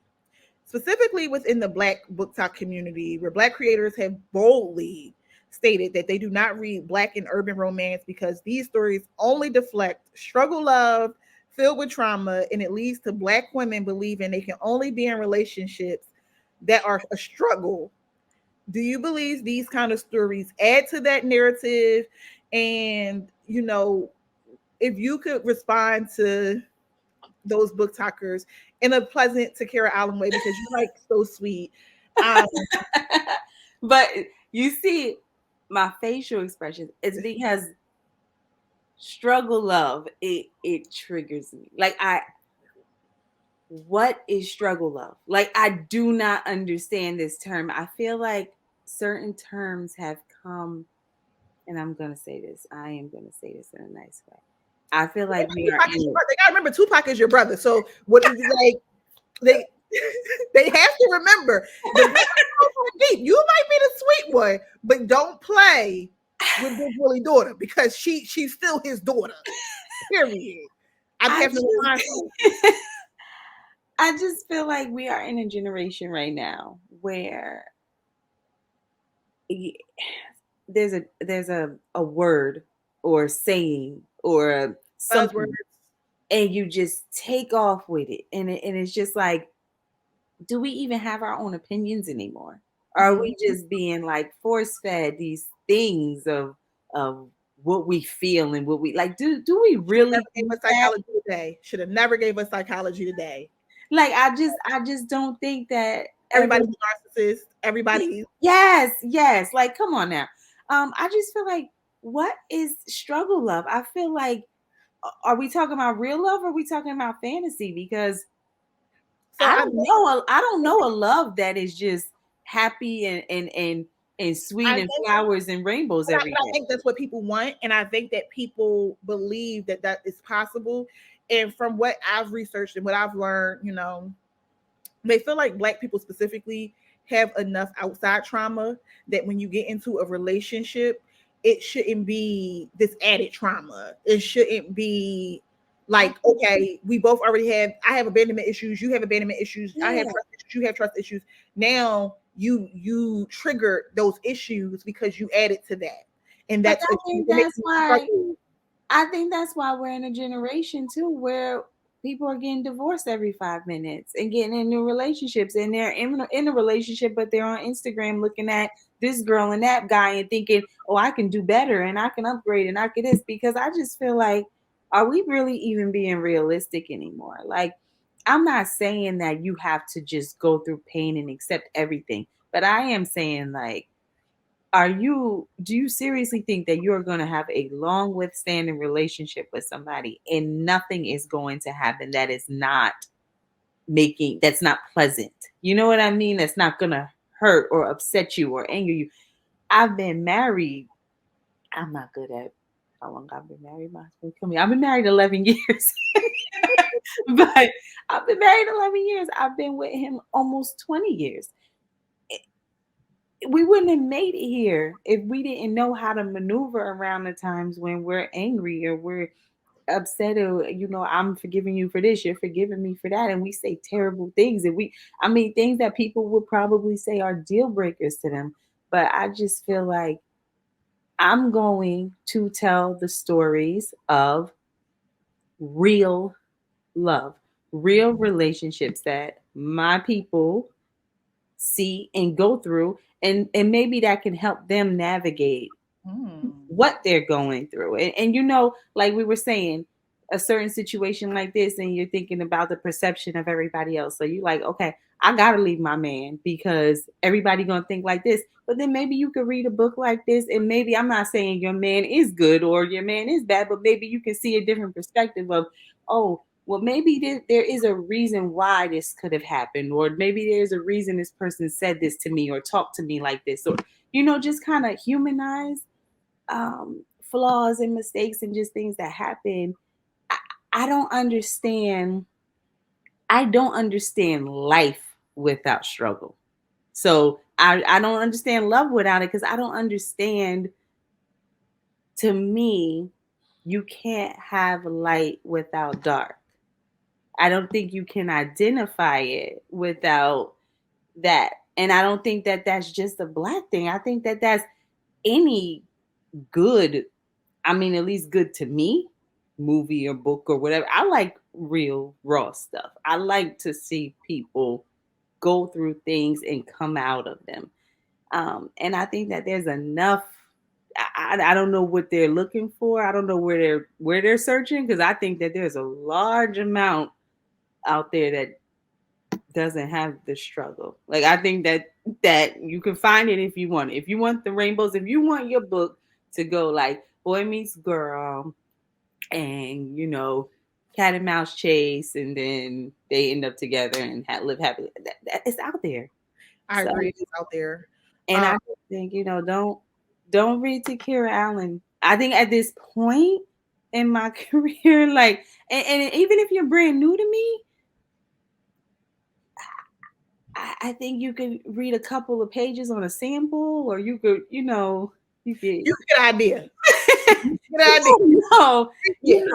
Specifically within the Black Book Talk community, where Black creators have boldly stated that they do not read Black and urban romance because these stories only deflect struggle love filled with trauma, and it leads to Black women believing they can only be in relationships that are a struggle. Do you believe these kind of stories add to that narrative? And, you know, if you could respond to those book talkers in a pleasant Takerra Allen way, because you're like so sweet.
But you see my facial expressions, it's because struggle love, it triggers me. Like, what is struggle love? Like, I do not understand this term. I feel like certain terms have come, and I'm gonna say this. I am gonna say this in a nice way. I feel like we are.
They gotta remember Tupac is your brother. So what is like they they have to remember deep. You might be the sweet one, but don't play with Big Willie's daughter, because she's still his daughter. Period. I
just feel like we are in a generation right now where there's a word or saying or something, and you just take off with it, and it's just like, do we even have our own opinions anymore? Are we just being like force fed these things of what we feel and what we like? Do we really
gave us psychology today? Should have never gave us psychology today.
Like, I just don't think that
everybody's a narcissist. Everybody.
Yes. Like, come on now. I just feel like, what is struggle love? I feel like, are we talking about real love, or are we talking about fantasy? Because I don't know a love that is just happy and sweet and flowers and rainbows every day.
I think that's what people want, and I think that people believe that is possible. And from what I've researched and what I've learned, you know, they feel like Black people specifically have enough outside trauma that when you get into a relationship, it shouldn't be this added trauma. It shouldn't be like, okay, we both already I have abandonment issues, you have abandonment issues, I have trust issues, you have trust issues. Now you trigger those issues because you added to that. And that's
I think that's why we're in a generation too where people are getting divorced every 5 minutes and getting in new relationships, and they're in a relationship, but they're on Instagram looking at this girl and that guy and thinking, oh, I can do better and I can upgrade and I can this, because I just feel like, are we really even being realistic anymore? Like, I'm not saying that you have to just go through pain and accept everything, but I am saying, like, do you seriously think that you're going to have a long withstanding relationship with somebody and nothing is going to happen that is not that's not pleasant? You know what I mean? That's not going to hurt or upset you or anger you. I've been married. I'm not good at how long I've been married. My husband, come here. I've been married 11 years. But I've been married 11 years. I've been with him almost 20 years. We wouldn't have made it here if we didn't know how to maneuver around the times when we're angry or we're upset, or I'm forgiving you for this, you're forgiving me for that, and we say terrible things, and things that people would probably say are deal breakers to them. But I just feel like I'm going to tell the stories of real love, real relationships that my people see and go through, and maybe that can help them navigate what they're going through. And like we were saying, a certain situation like this, and you're thinking about the perception of everybody else. So you're like, okay, I gotta leave my man because everybody gonna think like this. But then maybe you could read a book like this, and maybe, I'm not saying your man is good or your man is bad, but maybe you can see a different perspective of, oh, well, maybe there is a reason why this could have happened, or maybe there's a reason this person said this to me or talked to me like this, or just kind of humanize flaws and mistakes and just things that happen. I, I don't understand. I don't understand life without struggle. So I don't understand love without it, because I don't understand. To me, you can't have light without dark. I don't think you can identify it without that. And I don't think that that's just a Black thing. I think that that's any good, at least good to me, movie or book or whatever. I like real raw stuff. I like to see people go through things and come out of them. And I think that there's enough. I don't know what they're looking for. I don't know where they're searching, because I think that there's a large amount out there that doesn't have the struggle. Like, I think that you can find it if you want it. If you want the rainbows, if you want your book to go like boy meets girl, and cat and mouse chase, and then they end up together and live happily. That it's out there.
I agree, it's out there.
And I think don't read Takerra Allen. I think at this point in my career, like, and even if you're brand new to me, I think you could read a couple of pages on a sample, or you could, you
get an idea.
You get an idea. No,
yeah.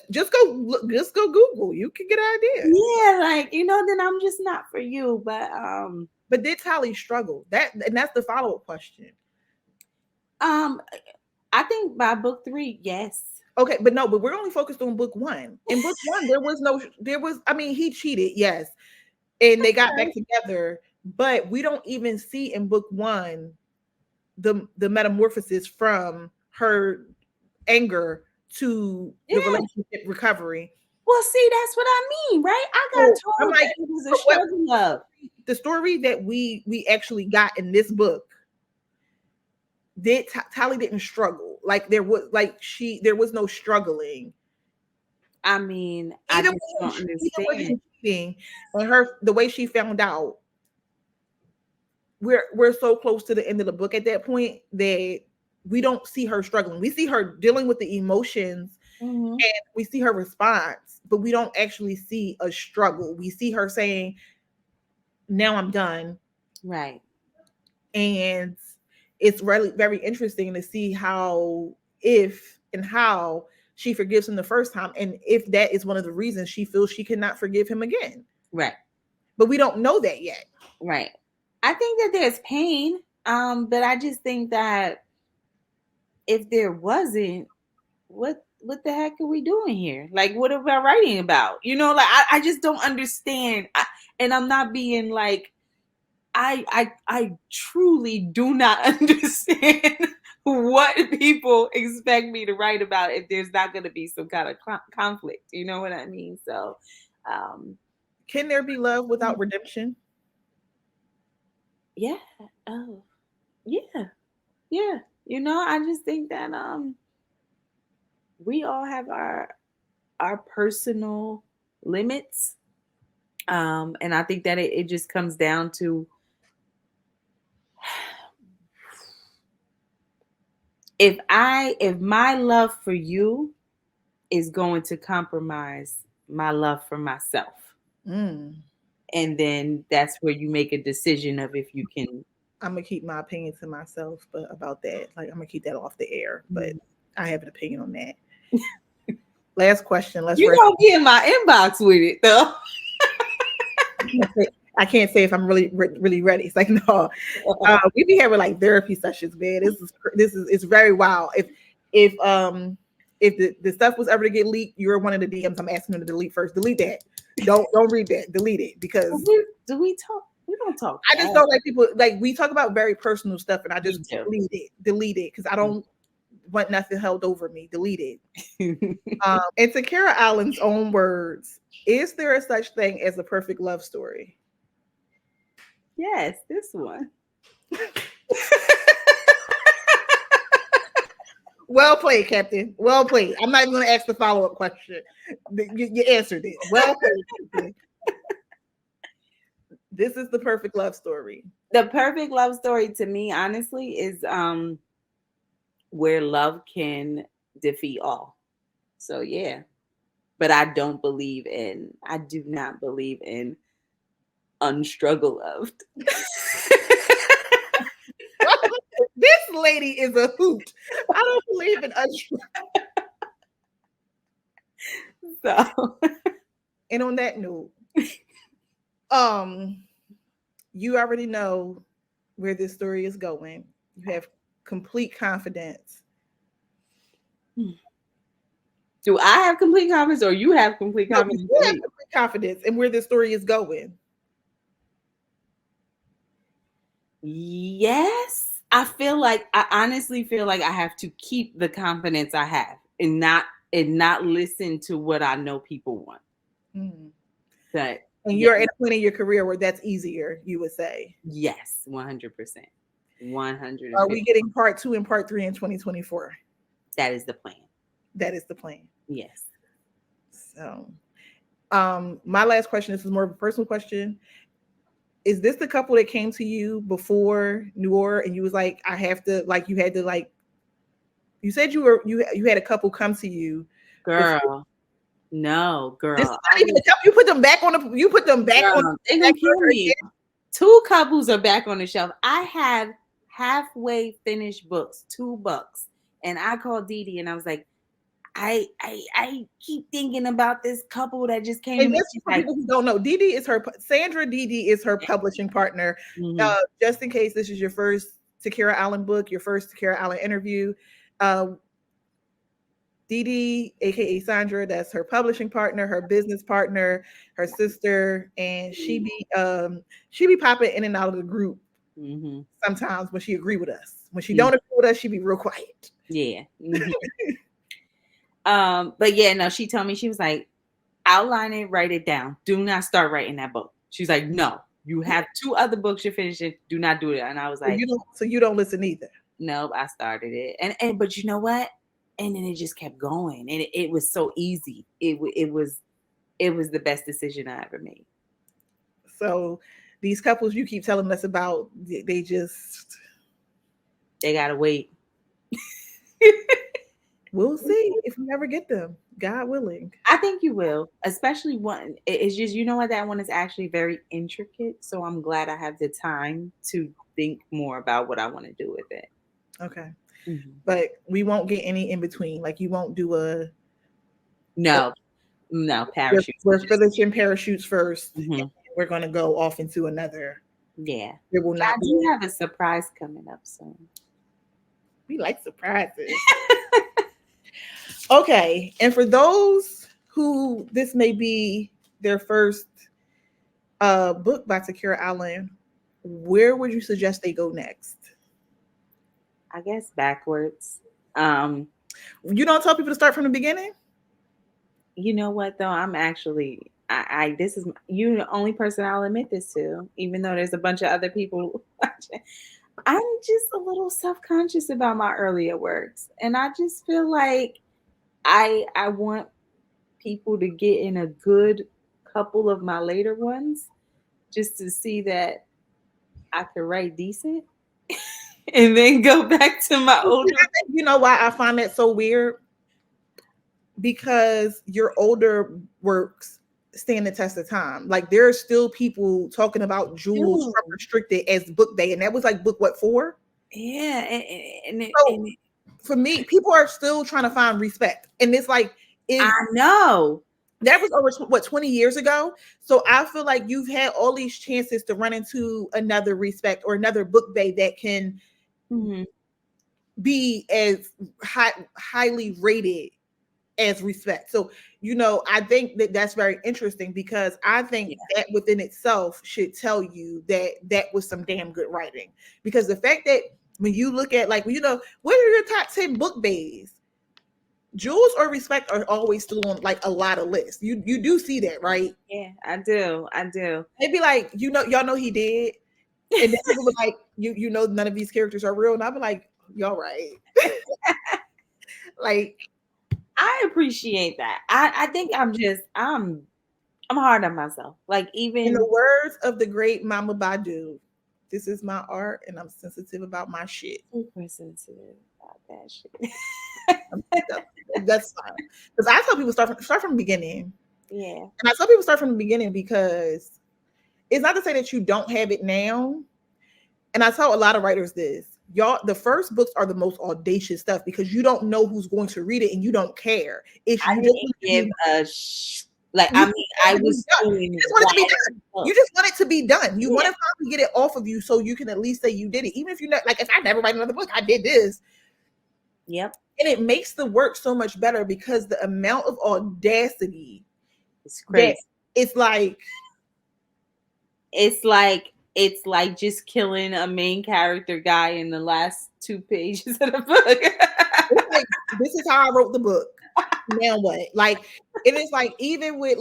Just go look, just go Google. You can get an idea.
Yeah, like, then I'm just not for you.
But did Talis struggle? And that's the follow-up question.
I think by book 3, yes.
Okay, but we're only focused on book 1. In book 1, he cheated, yes. And they got back together, but we don't even see in book 1 the metamorphosis from her anger to the relationship recovery.
Well, see, that's what I mean, right? I got told that it was a struggle of
the story that we actually got in this book. Tali didn't struggle. Like, there was no struggling.
I just don't understand.
Cheating, and the way she found out, we're so close to the end of the book at that point that we don't see her struggling. We see her dealing with the emotions, and we see her response, but we don't actually see a struggle. We see her saying, now I'm done.
Right.
And it's really very interesting to see how she forgives him the first time, and if that is one of the reasons she feels she cannot forgive him again.
Right.
But we don't know that yet.
Right. I think that there's pain, but I just think that if there wasn't, what the heck are we doing here? Like, what are we writing about? Like, I just don't understand. And I'm not being like I truly do not understand what people expect me to write about if there's not going to be some kind of conflict. You know what I mean? So, um,
Can there be love without redemption?
yeah. Oh, yeah. Yeah. I just think that we all have our personal limits. And I think that it just comes down to if my love for you is going to compromise my love for myself.
Mm.
And then that's where you make a decision of if you can.
I'm gonna keep my opinion to myself, but about that, like I'm gonna keep that off the air. But I have an opinion on that. Last question. Let's
You
rest.
don't be in my inbox with it though.
I can't say if I'm really ready. It's like no, we be having like therapy sessions, man. This is it's very wild. If the stuff was ever to get leaked, you're one of the DMs. I'm asking them to delete first. Delete that. Don't read that. Delete it because
Do we talk? We don't talk.
I just don't like people like we talk about very personal stuff, and I just delete it because I don't want nothing held over me. Delete it. In Takerra Allen's own words, is there a such thing as a perfect love story?
Yes, this one.
Well played, Captain. Well played. I'm not even going to ask the follow-up question. You answered it. Well played. This is the perfect love story.
The perfect love story to me, honestly, is where love can defeat all. So yeah. But I do not believe in unstruggle loved.
This lady is a hoot. I don't believe in unstruggle.
So
and on that note, you already know where this story is going. You have complete confidence.
Do I have complete confidence or you have complete confidence?
You have complete confidence in where this story is going.
Yes. I honestly feel like I have to keep the confidence I have and not listen to what I know people want. But
and you're at a point in your career where that's easier, you would say.
Yes, 100%. 100%.
Are we getting part 2 and part 3 in 2024?
That is the plan.
That is the plan.
Yes.
So, my last question, this is more of a personal question. Is this the couple that came to you before New Orleans and you was like, I have to, like, you had to, like, you said you had a couple come to you.
Girl. Before. No, girl.
This is not even a couple. You put them back on
They're gonna kill me. 2 couples are back on the shelf. I have halfway finished books, 2 books. And I called Dee Dee and I was like, I keep thinking about this couple that just came.
And just for people who don't know, Sandra Dee is her publishing partner. Mm-hmm. Just in case this is your first Takerra Allen book, your first Takerra Allen interview. Dee Dee, aka Sandra, that's her publishing partner, her business partner, her sister, and she be popping in and out of the group sometimes when she agree with us. When she don't agree with us, she be real quiet.
Yeah. But yeah, no, she told me, she was like, outline it, write it down. Do not start writing that book. She's like, no, you have 2 other books you're finishing. Do not do it. And I was like,
so you don't listen either.
No, I started it. And but you know what? And then it just kept going. And it was so easy. It was the best decision I ever made.
So these couples you keep telling us about, they
gotta wait.
We'll see if we ever get them, God willing.
I think you will, especially one. It's just, you know what, that one is actually very intricate. So I'm glad I have the time to think more about what I want to do with it.
Okay. Mm-hmm. But we won't get any in between. Like you won't do
no parachutes.
We're finishing parachutes first. Mm-hmm. We're going to go off into another.
Yeah.
It will not.
You have a surprise coming up soon.
We like surprises. Okay, and for those who this may be their first book by Takerra Allen, where would you suggest they go next?
I guess backwards.
You don't tell people to start from the beginning?
You know what though? I'm actually I this is you the only person I'll admit this to, even though there's a bunch of other people watching. I'm just a little self-conscious about my earlier works. And I just feel like I want people to get in a good couple of my later ones just to see that I could write decent and then go back to my older.
You know why I find that so weird? Because your older works stand the test of time. Like there are still people talking about Jules
Dude.
from Restricted as book day, and that was like book what 4?
Yeah,
So for me, people are still trying to find respect, and it's like
I know.
that was over what 20 years ago. So I feel like you've had all these chances to run into another respect or another book day that can be as highly rated as respect. So, I think that that's very interesting because I think that within itself should tell you that that was some damn good writing. Because the fact that when you look at what are your top 10 book bays? Jules or Respect are always still on like a lot of lists. You do see that, right?
Yeah, I do.
They'd be like, y'all know he did. And then people be like, none of these characters are real. And I'd be like, y'all right. Like,
I appreciate that. I think I'm hard on myself. Like even
in the words of the great Mama Badu, this is my art and I'm sensitive about my shit.
Super sensitive about that shit.
That's fine. Because I tell people start from the beginning.
Yeah.
And I tell people start from the beginning because it's not to say that you don't have it now. And I tell a lot of writers this. Y'all, the first books are the most audacious stuff because you don't know who's going to read it and you don't care. It's
I
you
didn't
just
give a like I mean I was doing
you just want it to be done. You just want it to be done. You want to finally get it off of you so you can at least say you did it. Even if if I never write another book, I did this.
Yep.
And it makes the work so much better because the amount of audacity
is crazy.
It's
like just killing a main character guy in the last 2 pages of the book.
It's like, this is how I wrote the book. Now what? Like, it is like, even with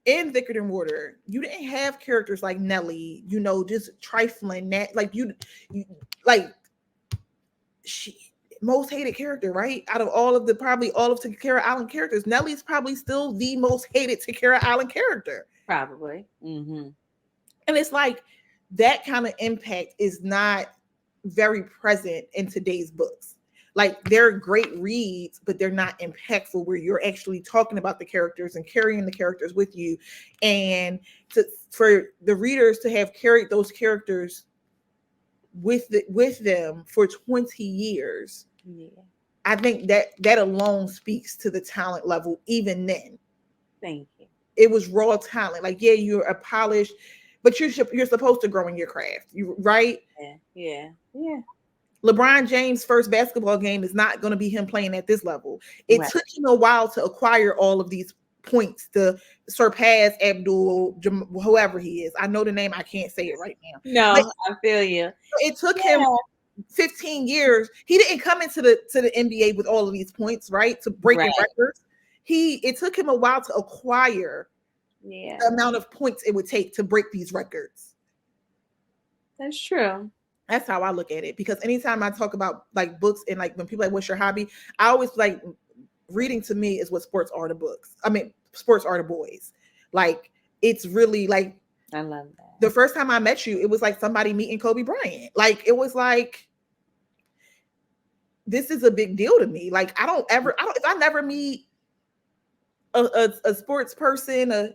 in Thicker Than Water, you didn't have characters like Nellie, just trifling that, like she most hated character, right? Out of probably all of Takerra Allen characters, Nellie's probably still the most hated Takerra Allen character.
Probably. Mm-hmm.
And it's like that kind of impact is not very present in today's books. Like they're great reads, but they're not impactful where you're actually talking about the characters and carrying the characters with you. And for the readers to have carried those characters with them for 20 years.
Yeah.
I think that alone speaks to the talent level even then.
Thank you.
It was raw talent. Like, yeah, you're a polished, but you're supposed to grow in your craft. You right?
Yeah.
LeBron James' first basketball game is not going to be him playing at this level. It took him a while to acquire all of these points to surpass Abdul, whoever he is. I know the name. I can't say it right now.
No, I feel you.
It took him 15 years. He didn't come into the NBA with all of these points, right? To break records. It took him a while to acquire the amount of points it would take to break these records.
That's true.
That's how I look at it. Because anytime I talk about like books and like when people are like, what's your hobby? I always like reading to me is what sports are to books. I mean, sports are to boys. Like it's really like
I love that.
The first time I met you, it was like somebody meeting Kobe Bryant. Like it was like, this is a big deal to me. Like if I never meet a sports person,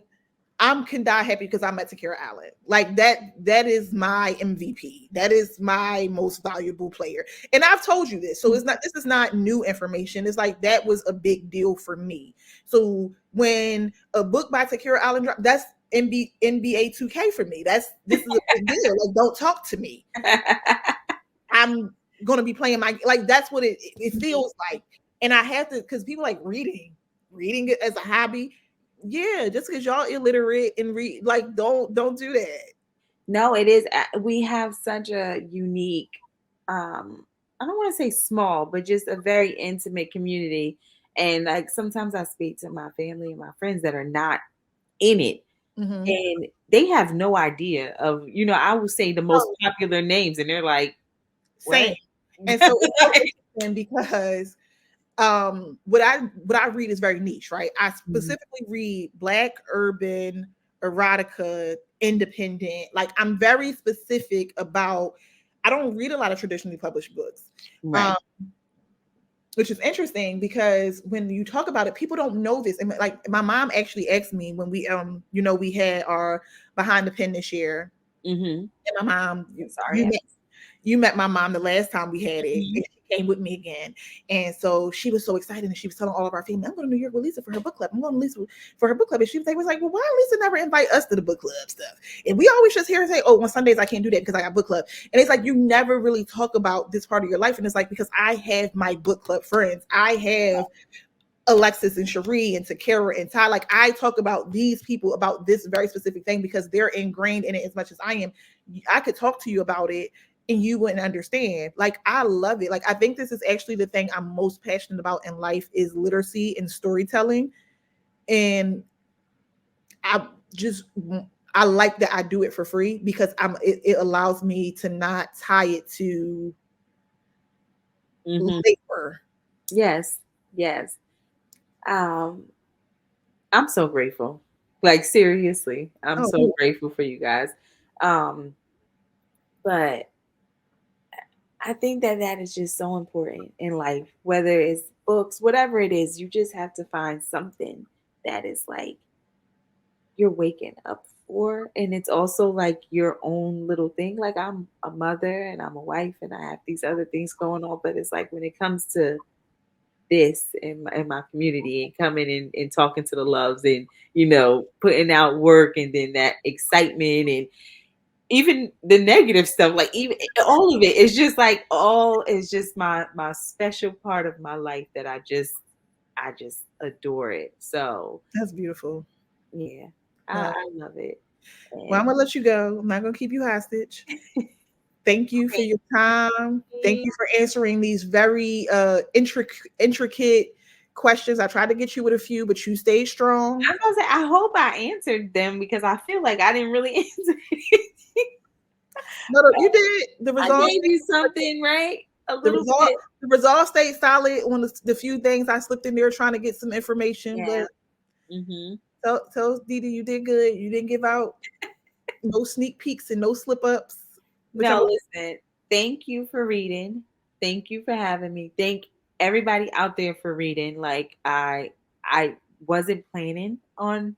I can die happy because I met Takerra Allen. Like that is my MVP. That is my most valuable player. And I've told you this. So this is not new information. It's like that was a big deal for me. So when a book by Takerra Allen dropped, that's NBA 2K for me. This is a big deal. Like, don't talk to me. I'm gonna be playing that's what it feels like. And I have to, because people like reading it as a hobby. Yeah, just because y'all illiterate and read, like, don't do that.
No, it is. We have such a unique, I don't want to say small, but just a very intimate community. And like sometimes I speak to my family and my friends that are not in it,
Hmm.
and they have no idea of, I will say the most
Oh,
popular names, and they're like, what?
same. And so it's so interesting because what I read is very niche, right? I
Mhm.
specifically read black, urban, erotica, independent. Like, I'm very specific about, I don't read a lot of traditionally published books. Um,
Right.
which is interesting because when you talk about it, people don't know this. And like, my mom actually asked me when we had our behind the pen this year.
Mm-hmm.
And my mom,
Sorry.
you met my mom the last time we had it,
Mhm.
and she came with me again. And so she was so excited, and she was telling all of our family, I'm going to New York with Lisa for her book club. I'm going to Lisa for her book club. And she was like, well, why Lisa never invite us to the book club stuff? And we always just hear her say, oh, on Sundays I can't do that because I got book club. And it's like, you never really talk about this part of your life. And it's like, because I have my book club friends. I have Alexis and Cherie and Takerra and Ty. Like, I talk about these people about this very specific thing because they're ingrained in it as much as I am. I could talk to you about it and you wouldn't understand. Like, I love it. Like, I think this is actually the thing I'm most passionate about in life is literacy and storytelling. And I just I like that I do it for free because it allows me to not tie it to
Mm-hmm.
labor.
Yes. Yes. Um, I'm so grateful. Like seriously, I'm so
Oh,
grateful for you guys. Um, but I think that that is just so important in life, whether it's books, whatever it is, you just have to find something that is like you're waking up for. And it's also like your own little thing. Like I'm a mother and I'm a wife and I have these other things going on. But it's like when it comes to this in my community and coming and talking to the loves and, putting out work and then that excitement and even the negative stuff, like even all of it is just like all is just my special part of my life that I just adore it. So
that's beautiful.
yeah,
Well,
I love it.
well, I'm
And
gonna let you go. I'm not gonna keep you hostage. Thank you for
thank
your time. Thank
you.
you for answering these very intricate questions. I tried to get you with a few, but you stayed strong.
I was gonna say I hope I answered them because I feel like I didn't really answer it.
No, no, you did. The
I
results
gave you something, right? A
the
little
result
bit.
the result stayed solid on the few things I slipped in there trying to get some information.
Yeah.
But
Mm-hmm.
tell Didi you did good. You didn't give out no sneak peeks and no slip ups, which I'm
No, listen. Thank you for reading. Thank you for having me. Thank everybody out there for reading. Like I wasn't planning on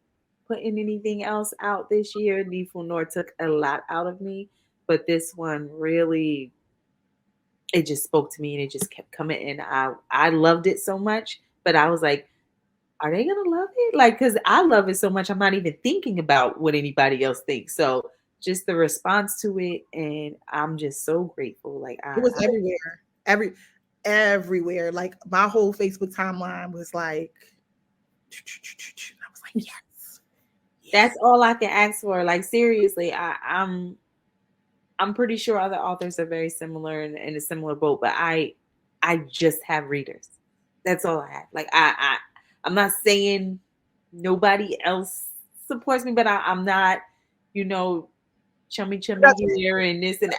putting anything else out this year. Needful Nor took a lot out of me, but this one really it just spoke to me and it just kept coming and I loved it so much, but I was like, are they gonna love it? Like, cause I love it so much, I'm not even thinking about what anybody else thinks. So just the response to it, and I'm just so grateful. Like,
it was everywhere. Everywhere. Like, my whole Facebook timeline was like I was like, yes.
that's
Yes.
all I can ask for. Like, seriously, I'm pretty sure other authors are very similar and in a similar boat, but I just have readers. That's all I have. Like, I'm not saying nobody else supports me, but I'm not, you know, chummy here and this and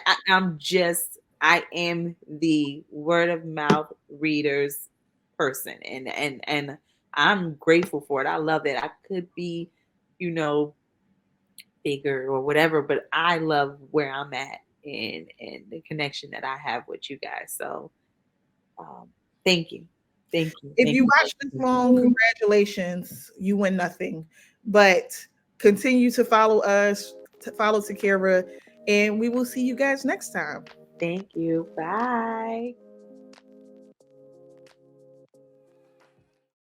I am the word of mouth readers person, and I'm grateful for it. I love it. I could be, you know, bigger or whatever, but I love where I'm at and the connection that I have with you guys. So um, thank you,
If
thank
you
you,
watch this long,
thank
congratulations, you win nothing. But continue to follow us, to follow Takerra, and we will see you guys next time.
you. Bye.